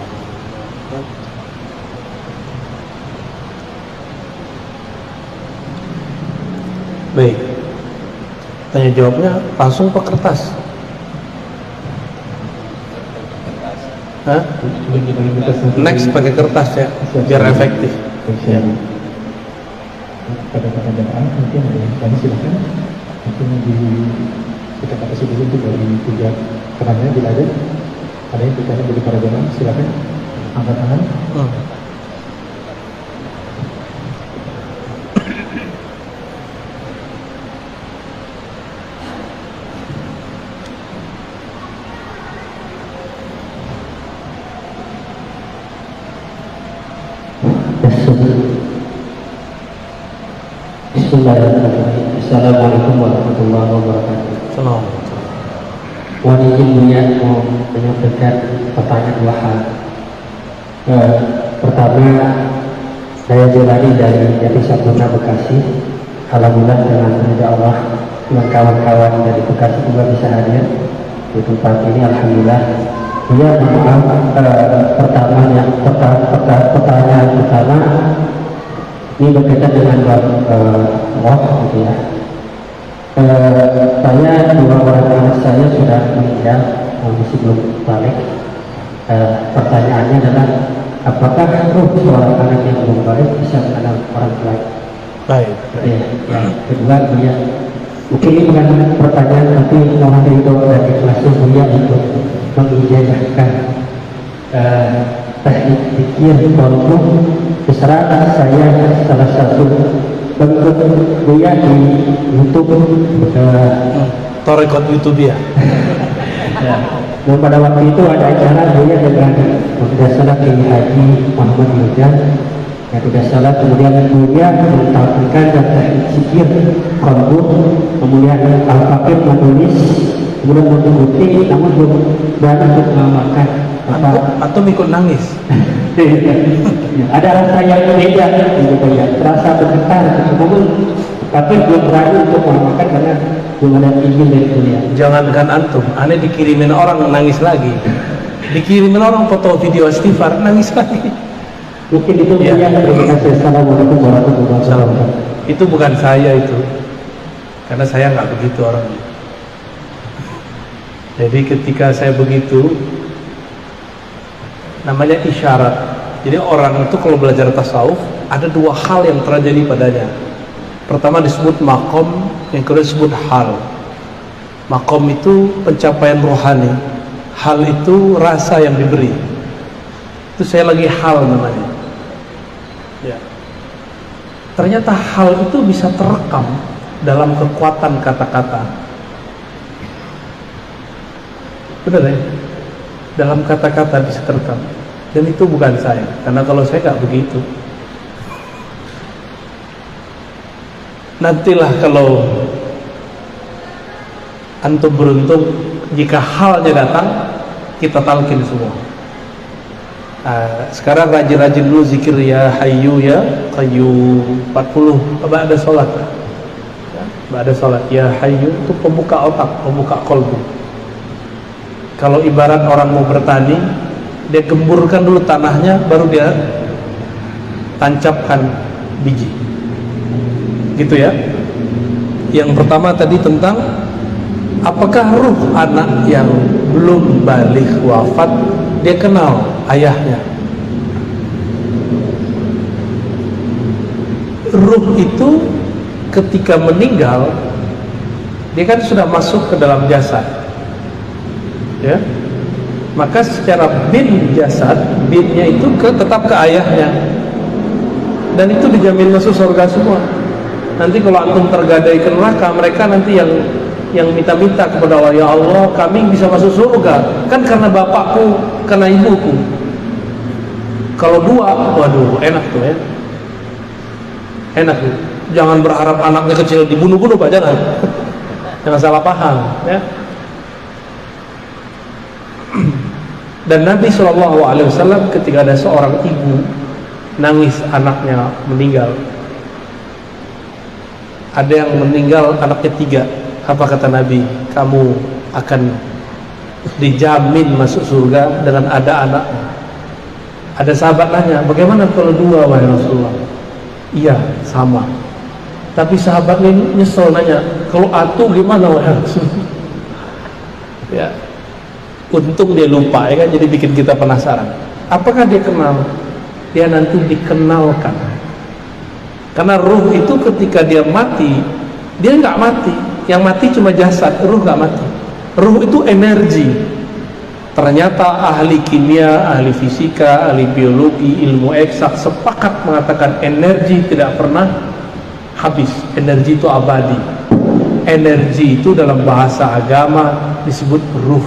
رب. Baik, tanya jawabnya langsung ke kertas. Hah? Next pakai kertas ya, biar efektif. Ya. Pada pertanyaan mungkin kami silakan mungkin kita batasi dulu untuk dari 3 pertanyaan bila ada yang bertanya dari para jemaah, silakan angkat tangan. Bismillahirrahmanirrahim. Assalamualaikum warahmatullahi wabarakatuh. Assalamualaikum. Wali ilmunya mau menyampaikan pertanyaan 2 hal. Pertama, saya Jelani dari Jatisapura Bekasi. Alhamdulillah dengan ridha Allah, dengan kawan-kawan dari Bekasi juga bisa hadir di tempat ini. Alhamdulillah. Dia mohon pertanyaan pertama ini berkaitan dengan roh, gitu ya. Saya 2 orang anak saya sudah meninggal, masih belum balik. Pertanyaannya adalah apakah roh seorang anak yang belum balik bisa mengenal orang tua? Baik. Ya. Kedua, dia mungkin ini bukan pertanyaan, tapi mohon itu dari kelasnya dia untuk mengijazahkan teknik pikir kolbu. Terserah saya salah satu bentuk dia di YouTube, Torekot YouTube ya. ya. Dan pada waktu itu ada acara dia dengan tidak salah Kiai Haji Muhammad Yudan, yang tidak salah kemudian dia mentampilkan dan teknik pikir kolbu, kemudian Al-Fakir menulis, kemudian mengikuti, namun belum berani untuk mengamalkan. Atau ikut nangis. Ada rasa yang beda, gitu ya, rasa bergetar, namun tapi belum berani untuk mengamalkan karena belum ada izin dari kuliah. Jangankan antum, aneh dikirimin orang nangis lagi. Dikirimin orang foto video istighfar, nangis lagi. Mungkin itu Ya. yang terima kasih. Assalamualaikum warahmatullahi wabarakatuh. Itu bukan saya itu, karena saya nggak begitu orangnya. Jadi ketika saya begitu, namanya isyarat. Jadi orang itu kalau belajar tasawuf ada 2 hal yang terjadi padanya. Pertama disebut makom, yang kedua disebut hal. Makom itu pencapaian rohani, hal itu rasa yang diberi. Itu saya lagi hal namanya. Ya. Ternyata hal itu bisa terekam dalam kekuatan kata-kata. Benar ya? Dalam kata-kata bisa terekam. Dan itu bukan saya, karena kalau saya nggak begitu. Nantilah kalau antum beruntung, jika halnya datang, kita talqin semua. Sekarang rajin-rajin dulu zikir ya hayyu ya qayyum 40 ba'da sholat. Ba'da sholat ya hayyu itu pembuka otak, pembuka kolbu. Kalau ibarat orang mau bertani, dia gemburkan dulu tanahnya, baru dia tancapkan biji, gitu ya. Yang pertama tadi tentang apakah ruh anak yang belum balik wafat dia kenal ayahnya. Ruh itu ketika meninggal dia kan sudah masuk ke dalam jasad, ya. Maka secara bin jasad, binnya itu tetap ke ayahnya, dan itu dijamin masuk surga semua. Nanti kalau antum tergadai ke neraka, mereka nanti yang minta-minta kepada Allah, ya Allah kami bisa masuk surga kan karena bapakku, karena ibuku. Kalau 2, waduh enak tuh ya, enak tuh. Jangan berharap anaknya kecil dibunuh-bunuh Pak, jangan. Jangan salah paham ya. Dan Nabi SAW ketika ada seorang ibu nangis anaknya meninggal, ada yang meninggal anaknya 3, apa kata Nabi? Kamu akan dijamin masuk surga dengan ada anaknya. Ada sahabat nanya, bagaimana kalau dua wahai Rasulullah? Iya, sama. Tapi sahabat ini nyesel nanya, kalau atu gimana wahai Rasulullah? Ya, untung dia lupa ya kan, jadi bikin kita penasaran. Apakah dia kenal? Dia nanti dikenalkan. Karena ruh itu ketika dia mati, dia nggak mati. Yang mati cuma jasad, ruh nggak mati. Ruh itu energi. Ternyata ahli kimia, ahli fisika, ahli biologi, ilmu eksak sepakat mengatakan energi tidak pernah habis. Energi itu abadi. Energi itu dalam bahasa agama disebut ruh.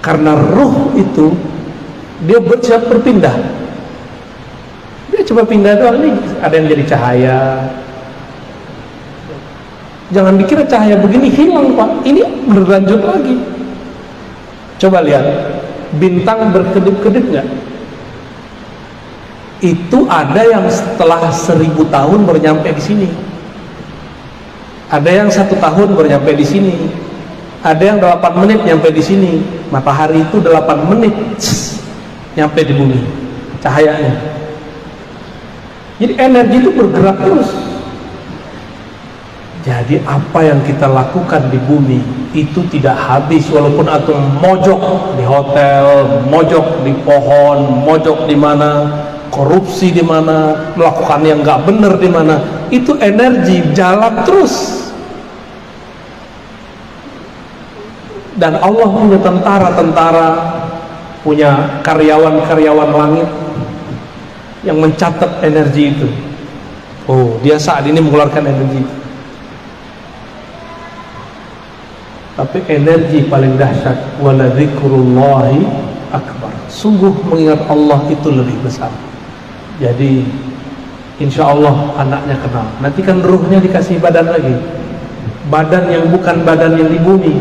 Karena ruh itu dia bersiap berpindah. Dia coba pindah doang, nih ada yang jadi cahaya. Jangan dikira cahaya begini hilang Pak, ini berlanjut lagi. Coba lihat, bintang berkedip-kedip nggak? Itu ada yang setelah 1000 tahun baru nyampe di sini. Ada yang 1 tahun baru nyampe di sini. Ada yang 8 menit nyampe di sini. Matahari itu 8 menit nyampe di bumi cahayanya. Jadi energi itu bergerak terus. Jadi apa yang kita lakukan di bumi itu tidak habis, walaupun antum mojok di hotel, mojok di pohon, mojok di mana, korupsi di mana, melakukan yang nggak benar di mana, itu energi jalan terus. Dan Allah punya tentara-tentara, punya karyawan-karyawan langit yang mencatat energi itu. Oh, dia saat ini mengeluarkan energi. Tapi energi paling dahsyat, wala dzikrullahi akbar. Sungguh mengingat Allah itu lebih besar. Jadi insya Allah anaknya kenal. Nanti kan ruhnya dikasih badan lagi, badan yang bukan badan yang di bumi.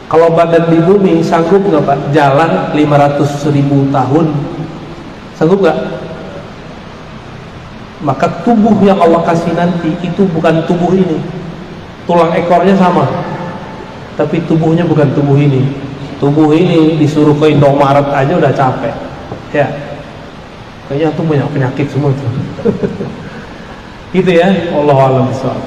Kalau badan di bumi sanggup nggak Pak jalan 500.000 tahun? Sanggup nggak? Maka tubuh yang Allah kasih nanti itu bukan tubuh ini. Tulang ekornya sama, tapi tubuhnya bukan tubuh ini. Tubuh ini disuruh ke Indomaret aja udah capek. Ya, kayaknya tuh banyak penyakit semua tuh. Gitu ya, Allahu a'lam bishawab.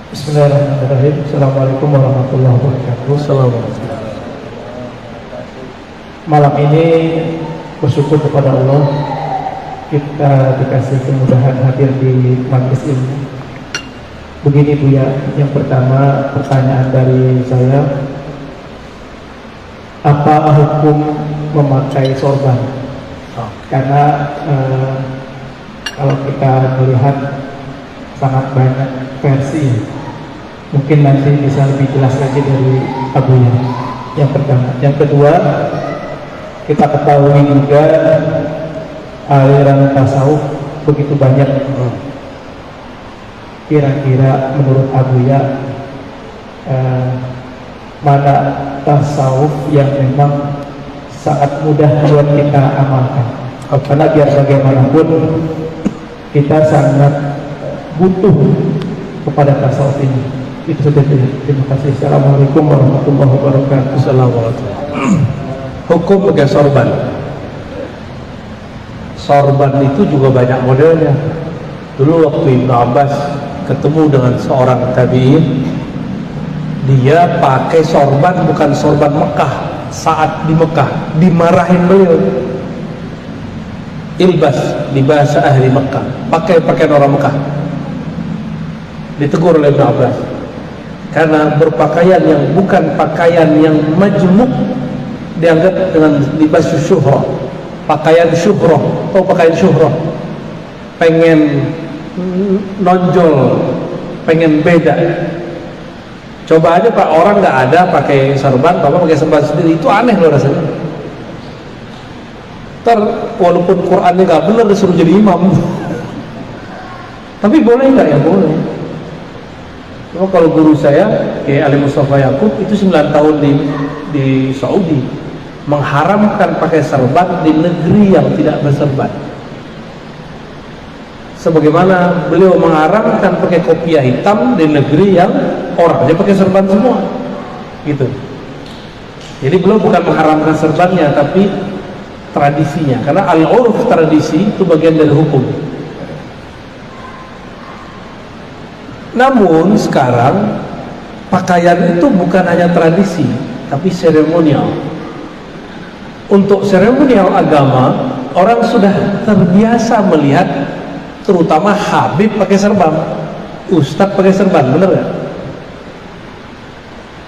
Bismillahirrahmanirrahim. Assalamualaikum warahmatullahi wabarakatuh. Assalamualaikum. Malam ini bersyukur kepada Allah kita dikasih kemudahan hadir di majelis ilmu. Begini Buya, yang pertama pertanyaan dari saya, apa hukum memakai sorban? Karena kalau kita melihat sangat banyak versi. Mungkin nanti bisa lebih jelas lagi dari Abuya. Yang pertama. Yang kedua, kita ketahui juga aliran tasawuf begitu banyak. Kira-kira menurut Abuya mana tasawuf yang memang sangat mudah buat kita amalkan? Karena biar bagaimanapun kita sangat butuh kepada tasawuf ini. Itu saja. Terima kasih. Assalamualaikum warahmatullahi wabarakatuh. Assalamualaikum. Hukum pakai sorban. Sorban itu juga banyak modelnya. Dulu waktu Ibnu Abbas ketemu dengan seorang tabi'in, dia pakai sorban, bukan sorban Mekah. Saat di Mekah dimarahin beliau. Ilbas di bahasa ahli Mekah, pakai pakaian orang Mekah. Ditegur oleh Ibnu Abbas karena berpakaian yang bukan pakaian yang majmuk, dianggap dengan libas syuhrah, pakaian syuhrah. Oh, pakaian syuhrah, pengen nonjol, pengen beda. Coba aja Pak, orang nggak ada pakai sorban, Bapak pakai sorban sendiri, itu aneh loh rasanya. Ntar walaupun Qurannya nggak benar disuruh jadi imam. Tapi boleh nggak? Ya boleh. Cuma kalau guru saya kayak Ali Mustafa Yakub itu 9 tahun di Saudi mengharamkan pakai serban di negeri yang tidak berserban. Sebagaimana beliau mengharamkan pakai kopiah hitam di negeri yang orangnya pakai serban semua, gitu. Jadi beliau bukan mengharamkan serbannya, tapi tradisinya. Karena al-urf, tradisi itu bagian dari hukum. Namun sekarang pakaian itu bukan hanya tradisi, tapi seremonial. Untuk seremonial agama, orang sudah terbiasa melihat, terutama Habib pakai serban, Ustadz pakai serban, bener gak?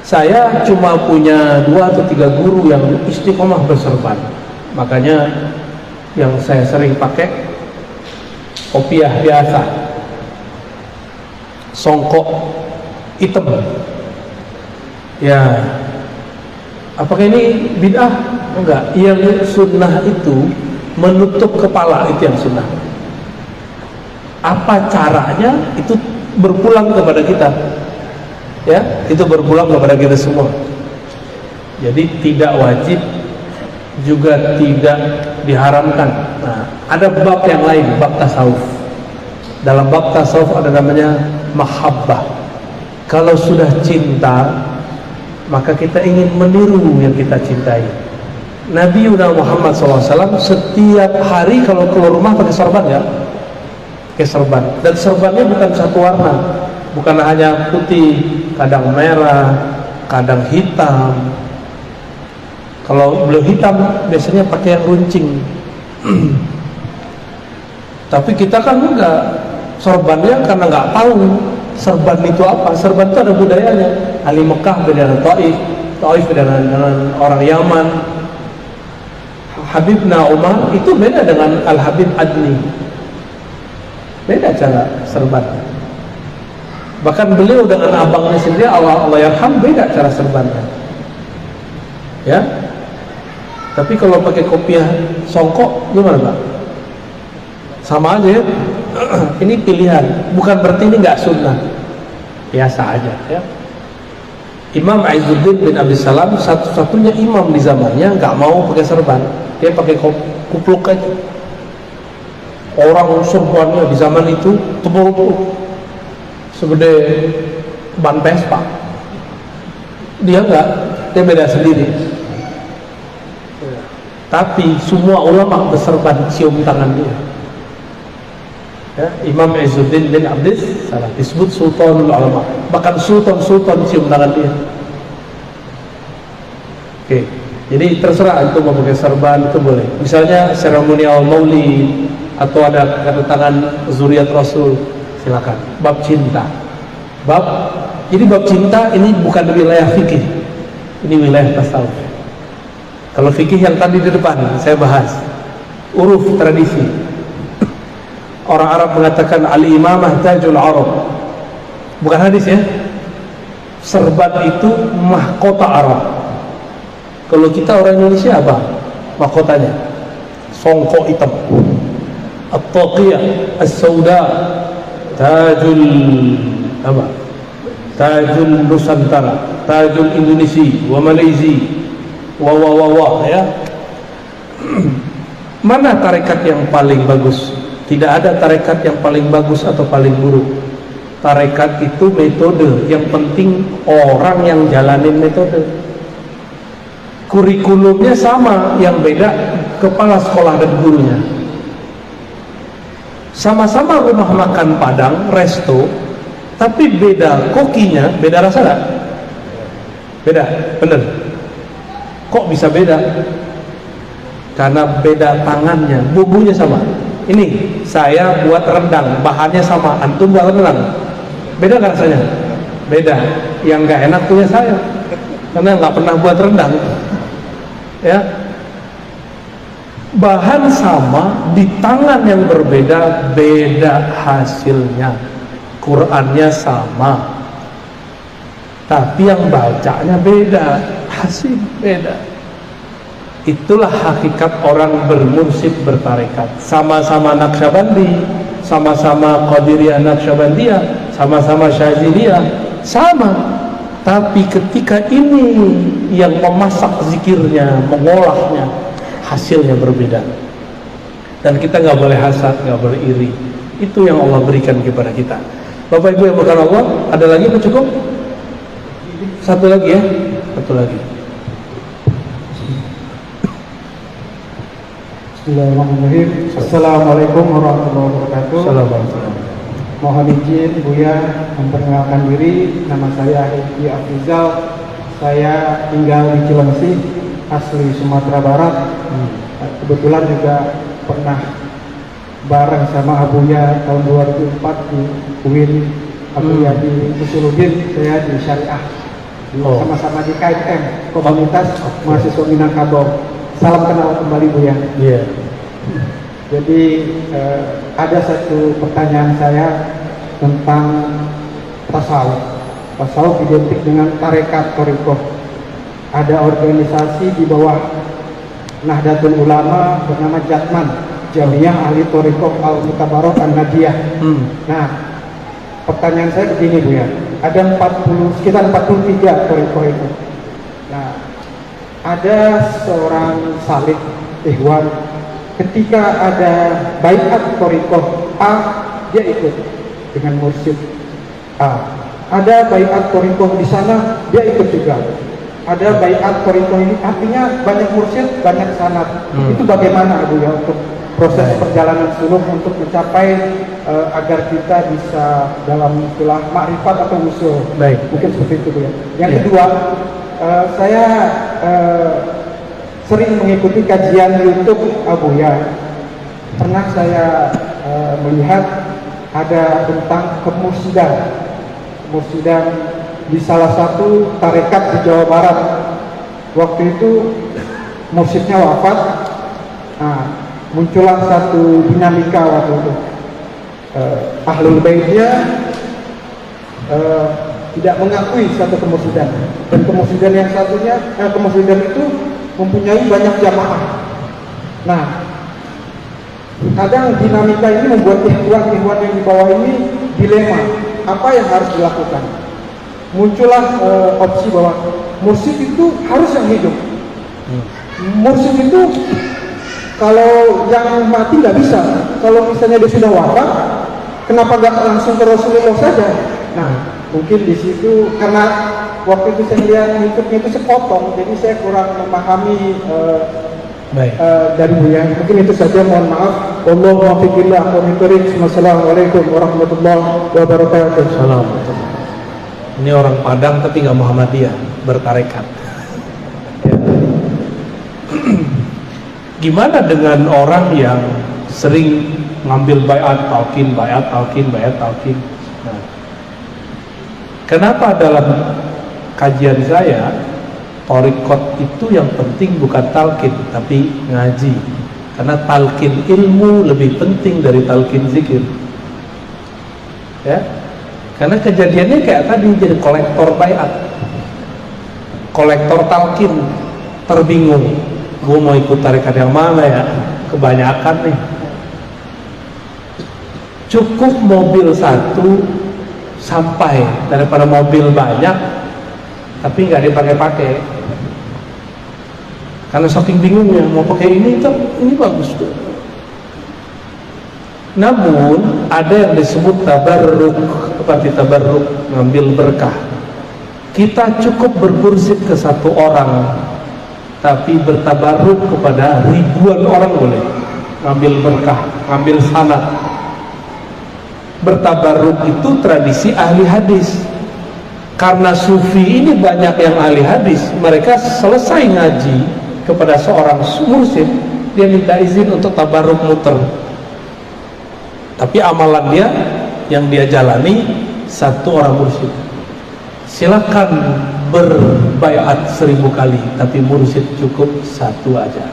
Saya cuma punya 2 atau 3 guru yang istiqomah berserban. Makanya yang saya sering pakai kopiah biasa, songkok hitam. Ya, apakah ini bid'ah? Enggak. Yang sunnah itu menutup kepala, itu yang sunnah. Apa caranya itu berpulang kepada kita, ya, itu berpulang kepada kita semua. Jadi tidak wajib, juga tidak diharamkan. Nah, ada bab yang lain, bab tasawuf. Dalam bab tasawuf ada namanya mahabbah. Kalau sudah cinta, maka kita ingin meniru yang kita cintai. Nabi Muhammad SAW setiap hari kalau keluar rumah pakai serban, ya, pakai serban. Dan serbannya bukan satu warna, bukan hanya putih, kadang merah, kadang hitam. Kalau beliau hitam biasanya pakai yang runcing. Tapi kita kan enggak, serbannya karena nggak tahu serban itu apa. Serban itu ada budayanya. Ahli Mekah beda dengan Taif, Taif beda dengan orang Yaman. Habibna Umar itu beda dengan Al-Habib Adni, beda cara serban. Bahkan beliau dengan abangnya sendiri, Allah yarham, beda cara serbannya, ya. Tapi kalau pakai kopiah songkok gimana, Pak? Sama aja, ya. Ini pilihan, bukan berarti ini nggak sunnah, biasa aja, ya. Imam Izzuddin bin Abi Salam satu-satunya imam di zamannya nggak mau pakai serban, dia pakai kupluk aja. Orang serbannya di zaman itu tebal segede ban Vespa, dia enggak, dia beda sendiri. Tapi semua ulama berserban, cium tangan dia, ya. Imam Izzuddin bin Abdis Salam disebut Sultanul Ulama, bahkan sultan cium tangan dia. Oke, jadi terserah itu mau pakai serban, itu boleh. Misalnya seremonial maulid atau ada kedatangan zuriat Rasul, silakan. Bab cinta, jadi bab cinta ini bukan wilayah fikih, ini wilayah tasawuf. Kalau fikih yang tadi di depan saya bahas, uruf, tradisi. Orang Arab mengatakan al-imamah tajul Arab, bukan hadis, ya. Serban itu mahkota Arab. Kalau kita orang Indonesia apa mahkotanya? Songkok hitam, at-taqiyah as-sauda, tajul apa? Tajul Nusantara, tajul Indonesia, wa Malaysia, wa, ya. Mana tarekat yang paling bagus? Tidak ada tarekat yang paling bagus atau paling buruk. Tarekat itu metode, yang penting orang yang jalanin metode. Kurikulumnya sama, yang beda kepala sekolah dan gurunya. Sama-sama rumah makan Padang, resto, tapi beda kokinya, beda rasa gak? Beda, bener. Kok bisa beda? Karena beda tangannya, bumbunya sama. Ini saya buat rendang, bahannya sama, antum buat rendang, beda gak rasanya? Beda. Yang gak enak punya saya, karena gak pernah buat rendang, ya. Bahan sama, di tangan yang berbeda, beda hasilnya. Qurannya sama, tapi yang bacanya beda, hasil beda. Itulah hakikat orang bermursyid, bertarekat. Sama-sama Naqsyabandi, sama-sama Qadiriyah Naqsyabandiyah, sama-sama Syadziliyah, sama. Tapi ketika ini yang memasak zikirnya, mengolahnya, hasilnya berbeda. Dan kita nggak boleh hasad, nggak boleh iri. Itu yang Allah berikan kepada kita. Bapak Ibu yang berkahi Allah, ada lagi apa cukup? Satu lagi ya, satu lagi. Bismillahirrahmanirrahim. Assalamualaikum warahmatullahi wabarakatuh. Assalamualaikum. Mohon izin Buya memperkenalkan diri. Nama saya Edi Afrizal. Saya tinggal di Cilengsi, asli Sumatera Barat. Kebetulan juga pernah bareng sama Abuya tahun 2004 di UIN. Abuya di Usuluddin, saya di Syariah. Sama-sama di KMM, Komunitas Mahasiswa Minangkabau. Salam kenal kembali Buya. Iya. Jadi ada satu pertanyaan saya tentang tasawuf. Tasawuf identik dengan tarekat thariqah. Ada organisasi di bawah Nahdlatul Ulama bernama Jatman, Jamiah Ahli Thariqah Al-Mutabarak An-Nadiyah. Nah, pertanyaan saya begini Bu ya. Ada sekitar 43 thariqah itu. Nah, ada seorang salik ikhwan, ketika ada baiat thariqah A, dia ikut dengan mursyid A. Ada baiat thariqah di sana, dia ikut juga. Ada baiat thariqah ini, artinya banyak mursyid, banyak sanad. Itu bagaimana Bu ya untuk proses perjalanan suluk untuk mencapai agar kita bisa dalam istilah makrifat atau usul. Baik. Mungkin seperti itu Bu ya. Yang kedua, saya sering mengikuti kajian YouTube Abuya. Pernah saya melihat ada tentang kemursidan di salah satu tarekat di Jawa Barat. Waktu itu mursyidnya wafat. Nah, muncullah satu dinamika waktu itu. Ahlul Baitnya tidak mengakui satu kemursidan, dan kemursidan yang satunya, kemursidan itu mempunyai banyak jamaah. Nah, kadang dinamika ini membuat ikhwan yang di bawah ini dilema, apa yang harus dilakukan. Muncullah opsi bahwa mursyid itu harus yang hidup. Mursyid itu kalau yang mati nggak bisa. Kalau misalnya dia sudah wafat, kenapa nggak langsung ke Rasulullah saja? Nah, mungkin di situ karena waktu itu saya lihat YouTube-nya itu sepotong, jadi saya kurang memahami dari Buya. Mungkin itu saja, mohon maaf. Wallahu muwaffiq ila aqwamit thoriq. Wassalamualaikum warahmatullahi wabarakatuh. Assalamualaikum. Ini orang Padang tapi nggak Muhammadiyah, bertarekat. Ya. Gimana dengan orang yang sering ngambil baiat talqin? Nah, kenapa dalam kajian saya thariqat itu yang penting bukan talqin tapi ngaji? Karena talqin ilmu lebih penting dari talqin zikir. Ya, karena kejadiannya kayak tadi, jadi kolektor baiat, kolektor talqin, terbingung, gue mau ikut tarekat yang mana ya? Kebanyakan nih. Cukup mobil satu sampai daripada mobil banyak tapi nggak dipakai-pakai. Karena saking bingungnya mau pakai ini bagus tuh. Namun ada yang disebut tabarruk, seperti tabarruk, ngambil berkah. Kita cukup berkursi ke satu orang, tapi bertabarruk kepada ribuan orang boleh. Ngambil berkah, ngambil sanad. Bertabarruk itu tradisi ahli hadis. Karena sufi ini banyak yang ahli hadis, mereka selesai ngaji kepada seorang mursyid, dia minta izin untuk tabarruk muter. Tapi amalan dia yang dia jalani satu orang mursyid. Silakan berbaiat 1000 kali, tapi mursyid cukup satu aja.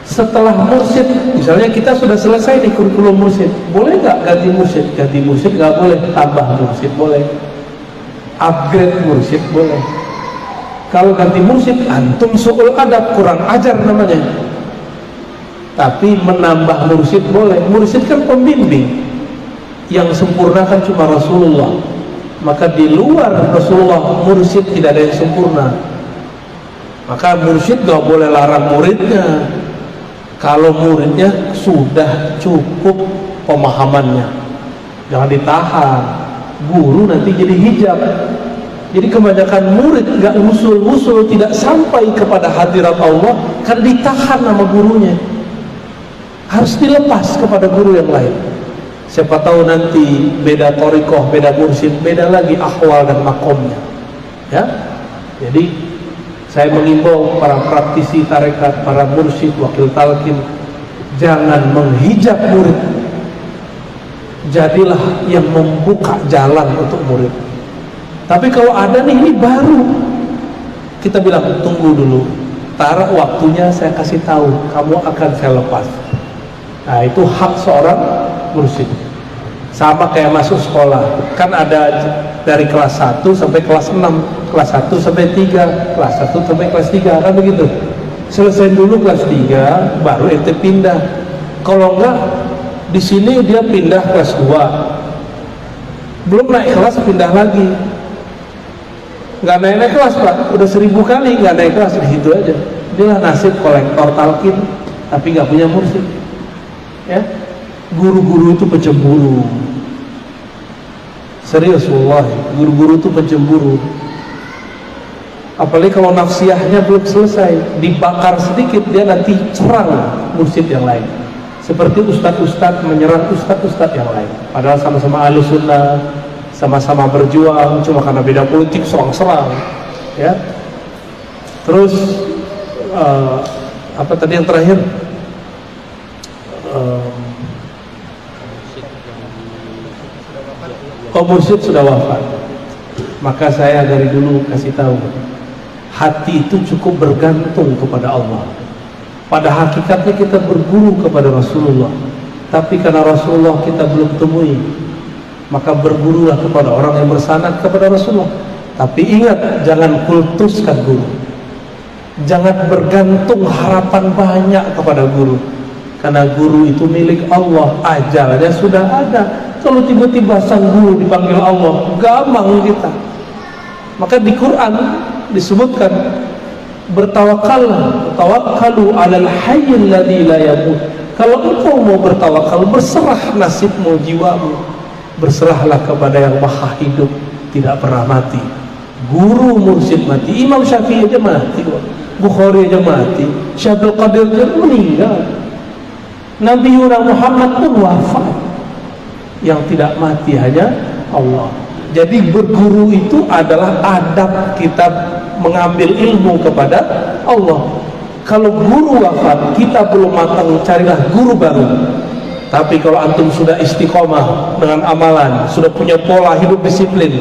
Setelah mursyid, misalnya kita sudah selesai di kurikulum mursyid, boleh nggak ganti mursyid? Ganti mursyid nggak boleh, tambah mursyid boleh, upgrade mursyid boleh. Kalau ganti mursyid, antum su'ul adab, kurang ajar namanya. Tapi menambah mursyid boleh. Mursyid kan pembimbing, yang sempurna kan cuma Rasulullah. Maka di luar Rasulullah, mursyid tidak ada yang sempurna. Maka mursyid gak boleh larang muridnya. Kalau muridnya sudah cukup pemahamannya. Jangan ditahan, guru nanti jadi hijab. Jadi kebanyakan murid nggak usul-usul, tidak sampai kepada hadirat Allah karena ditahan sama gurunya. Harus dilepas kepada guru yang lain. Siapa tahu nanti beda thariqah, beda mursyid, beda lagi ahwal dan makomnya. Ya, jadi saya mengimbau para praktisi tarekat, para mursyid, wakil talqin, jangan menghijab murid. Jadilah yang membuka jalan untuk murid. Tapi kalau ada nih, ini baru, kita bilang tunggu dulu, taruh waktunya, saya kasih tahu, kamu akan saya lepas. Nah, itu hak seorang mursyid. Sama kayak masuk sekolah, kan ada dari kelas 1 sampai kelas 6, kelas 1 sampai 3, kelas 1 sampai kelas 3, kan begitu. Selesai dulu kelas 3, baru ente pindah. Kalau enggak, di sini dia pindah kelas 2, belum naik kelas pindah lagi. Nggak naik kelas Pak, udah 1000 kali nggak naik kelas, di situ aja. Inilah nasib kolektor talqin tapi nggak punya mursyid. Ya, guru-guru itu pencemburu. Serius wallahi, guru-guru itu pencemburu. Apalagi kalau nafsiyahnya belum selesai, dibakar sedikit dia nanti serang mursyid yang lain. Seperti ustadz-ustadz menyerang ustadz-ustadz yang lain. Padahal sama-sama ahlus sunnah, sama-sama berjuang, cuma karena beda politik serang-serang. Ya. Terus apa tadi yang terakhir? Mursyid sudah wafat. Maka saya dari dulu kasih tahu, hati itu cukup bergantung kepada Allah. Pada hakikatnya kita berguru kepada Rasulullah, tapi karena Rasulullah kita belum temui, maka bergurulah kepada orang yang bersanad kepada Rasulullah. Tapi ingat, jangan kultuskan guru, jangan bergantung harapan banyak kepada guru, karena guru itu milik Allah, ajalnya sudah ada. Kalau tiba-tiba sang guru dipanggil Allah, gampang kita. Maka di Quran disebutkan, bertawakallah, tawakkalu 'alal hayyil ladzi la yamut. Kalau engkau mau bertawakal, berserah nasibmu, jiwamu, berserahlah kepada yang maha hidup, tidak pernah mati. Guru mursyid mati, Imam Syafi'i aja mati, Bukhari aja mati, Syekh Abdul Qadir aja meninggal, Nabi Muhammad pun wafat. Yang tidak mati hanya Allah. Jadi berguru itu adalah adab kita mengambil ilmu kepada Allah. Kalau guru wafat, kita belum matang, carilah guru baru. Tapi kalau antum sudah istiqomah dengan amalan, sudah punya pola hidup disiplin,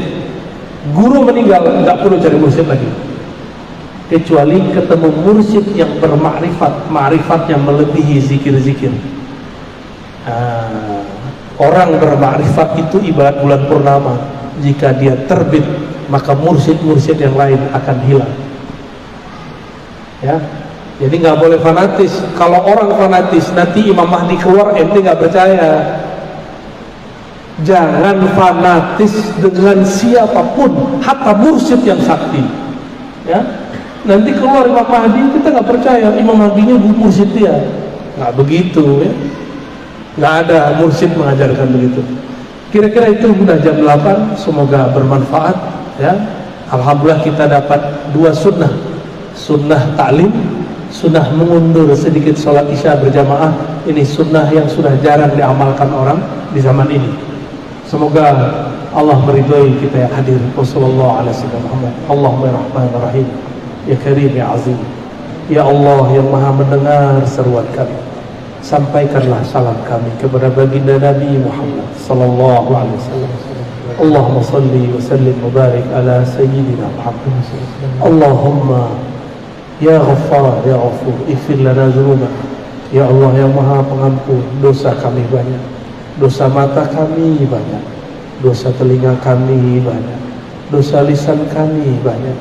guru meninggal, nggak perlu cari mursyid lagi. Kecuali ketemu mursyid yang bermakrifat, makrifatnya melebihi zikir-zikir. Orang bermakrifat itu ibarat bulan purnama. Jika dia terbit, maka mursyid-mursyid yang lain akan hilang. Ya, jadi nggak boleh fanatis. Kalau orang fanatis, nanti Imam Mahdi keluar, ente nggak percaya. Jangan fanatis dengan siapapun, hatta mursyid yang sakti. Ya, nanti keluar Imam Mahdi, kita nggak percaya Imam Mahdinya mursyid dia. Nggak begitu, ya. Nggak ada mursyid mengajarkan begitu. Kira-kira itu sudah jam 8, semoga bermanfaat. Ya, alhamdulillah kita dapat 2 sunnah, sunnah ta'lim, sunnah mengundur sedikit sholat isya berjamaah. Ini sunnah yang sudah jarang diamalkan orang di zaman ini. Semoga Allah meridhoi kita yang hadir. Wassalamualaikum warahmatullahi ya Karim ya Azim. Ya Allah yang maha mendengar seruan kami, sampaikanlah salam kami kepada baginda Nabi Muhammad sallallahu alaihi wasallam. Allahumma salli wa sallim wa barik ala sayyidina Muhammad. Allahumma ya Ghaffar ya Ghafur ighfir lana dzunubana. Ya Allah yang maha pengampun, dosa kami banyak, dosa mata kami banyak, dosa telinga kami banyak, dosa lisan kami banyak,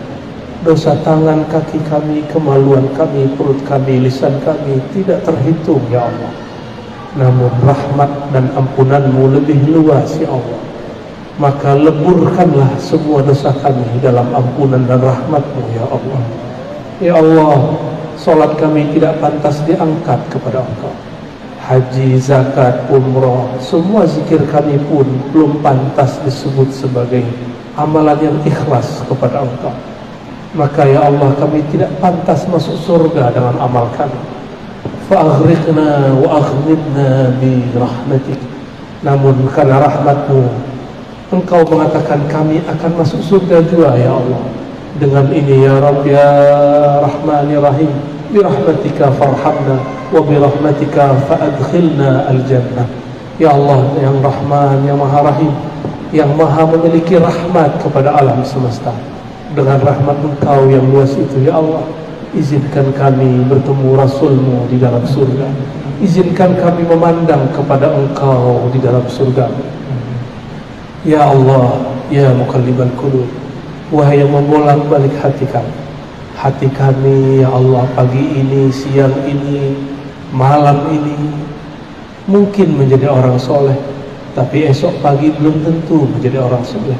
dosa tangan kaki kami, kemaluan kami, perut kami, lisan kami tidak terhitung ya Allah. Namun rahmat dan ampunanmu lebih luas ya Allah. Maka leburkanlah semua dosa kami dalam ampunan dan rahmatmu ya Allah. Ya Allah, solat kami tidak pantas diangkat kepada Engkau. haji, zakat, umrah, semua zikir kami pun belum pantas disebut sebagai amalan yang ikhlas kepada Engkau. Maka ya Allah, kami tidak pantas masuk surga dengan amal kami. Fa'aghriqna wa aghnidna bi rahmatik. Namun karena rahmat-Mu, Engkau mengatakan kami akan masuk surga juga ya Allah. Dengan ini ya Rabb ya Rahman ya Rahim, bi rahmatika farhamna wa bi rahmatika fa'adkhilna al-jannah. Ya Allah yang Rahman, yang Maha Rahim, yang Maha memiliki rahmat kepada alam semesta. Dengan rahmat Engkau yang luas itu ya Allah, izinkan kami bertemu Rasul-Mu di dalam surga. Izinkan kami memandang kepada Engkau di dalam surga. Ya Allah, ya muqallibal qulub, wahai yang membolak-balik hati kami. Hati kami ya Allah, pagi ini, siang ini, malam ini mungkin menjadi orang soleh, tapi esok pagi belum tentu menjadi orang soleh.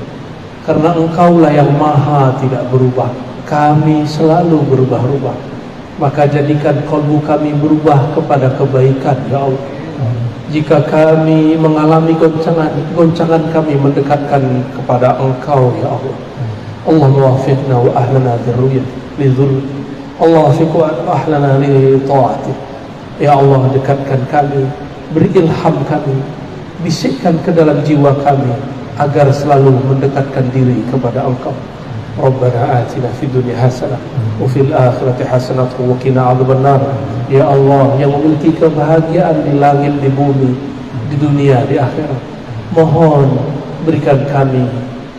Karena Engkaulah yang maha tidak berubah, kami selalu berubah-ubah. Maka jadikan kalbu kami berubah kepada kebaikan ya Allah. Jika kami mengalami goncangan kami mendekatkan kepada Engkau ya Allah. Allahumma wafiqna wa ahlana lidhul. Allah wafiq wa ahlana li ta'atik. Ya Allah, dekatkan kami, beri ilham kami, bisikkan ke dalam jiwa kami agar selalu mendekatkan diri kepada Engkau. Rabbana atina fid dunya hasanah wa fil akhirati hasanah wa qina adzabannar. Ya Allah yang memiliki kebahagiaan di langit, di bumi, di dunia, di akhirat, mohon berikan kami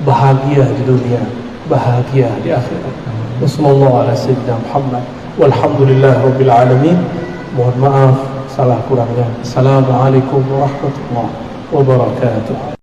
bahagia di dunia, bahagia di akhirat. Wassallallahu ala sayyidina Muhammad walhamdulillah rabbil alamin. Mohon maaf salah kurangnya. Assalamualaikum warahmatullahi wabarakatuh.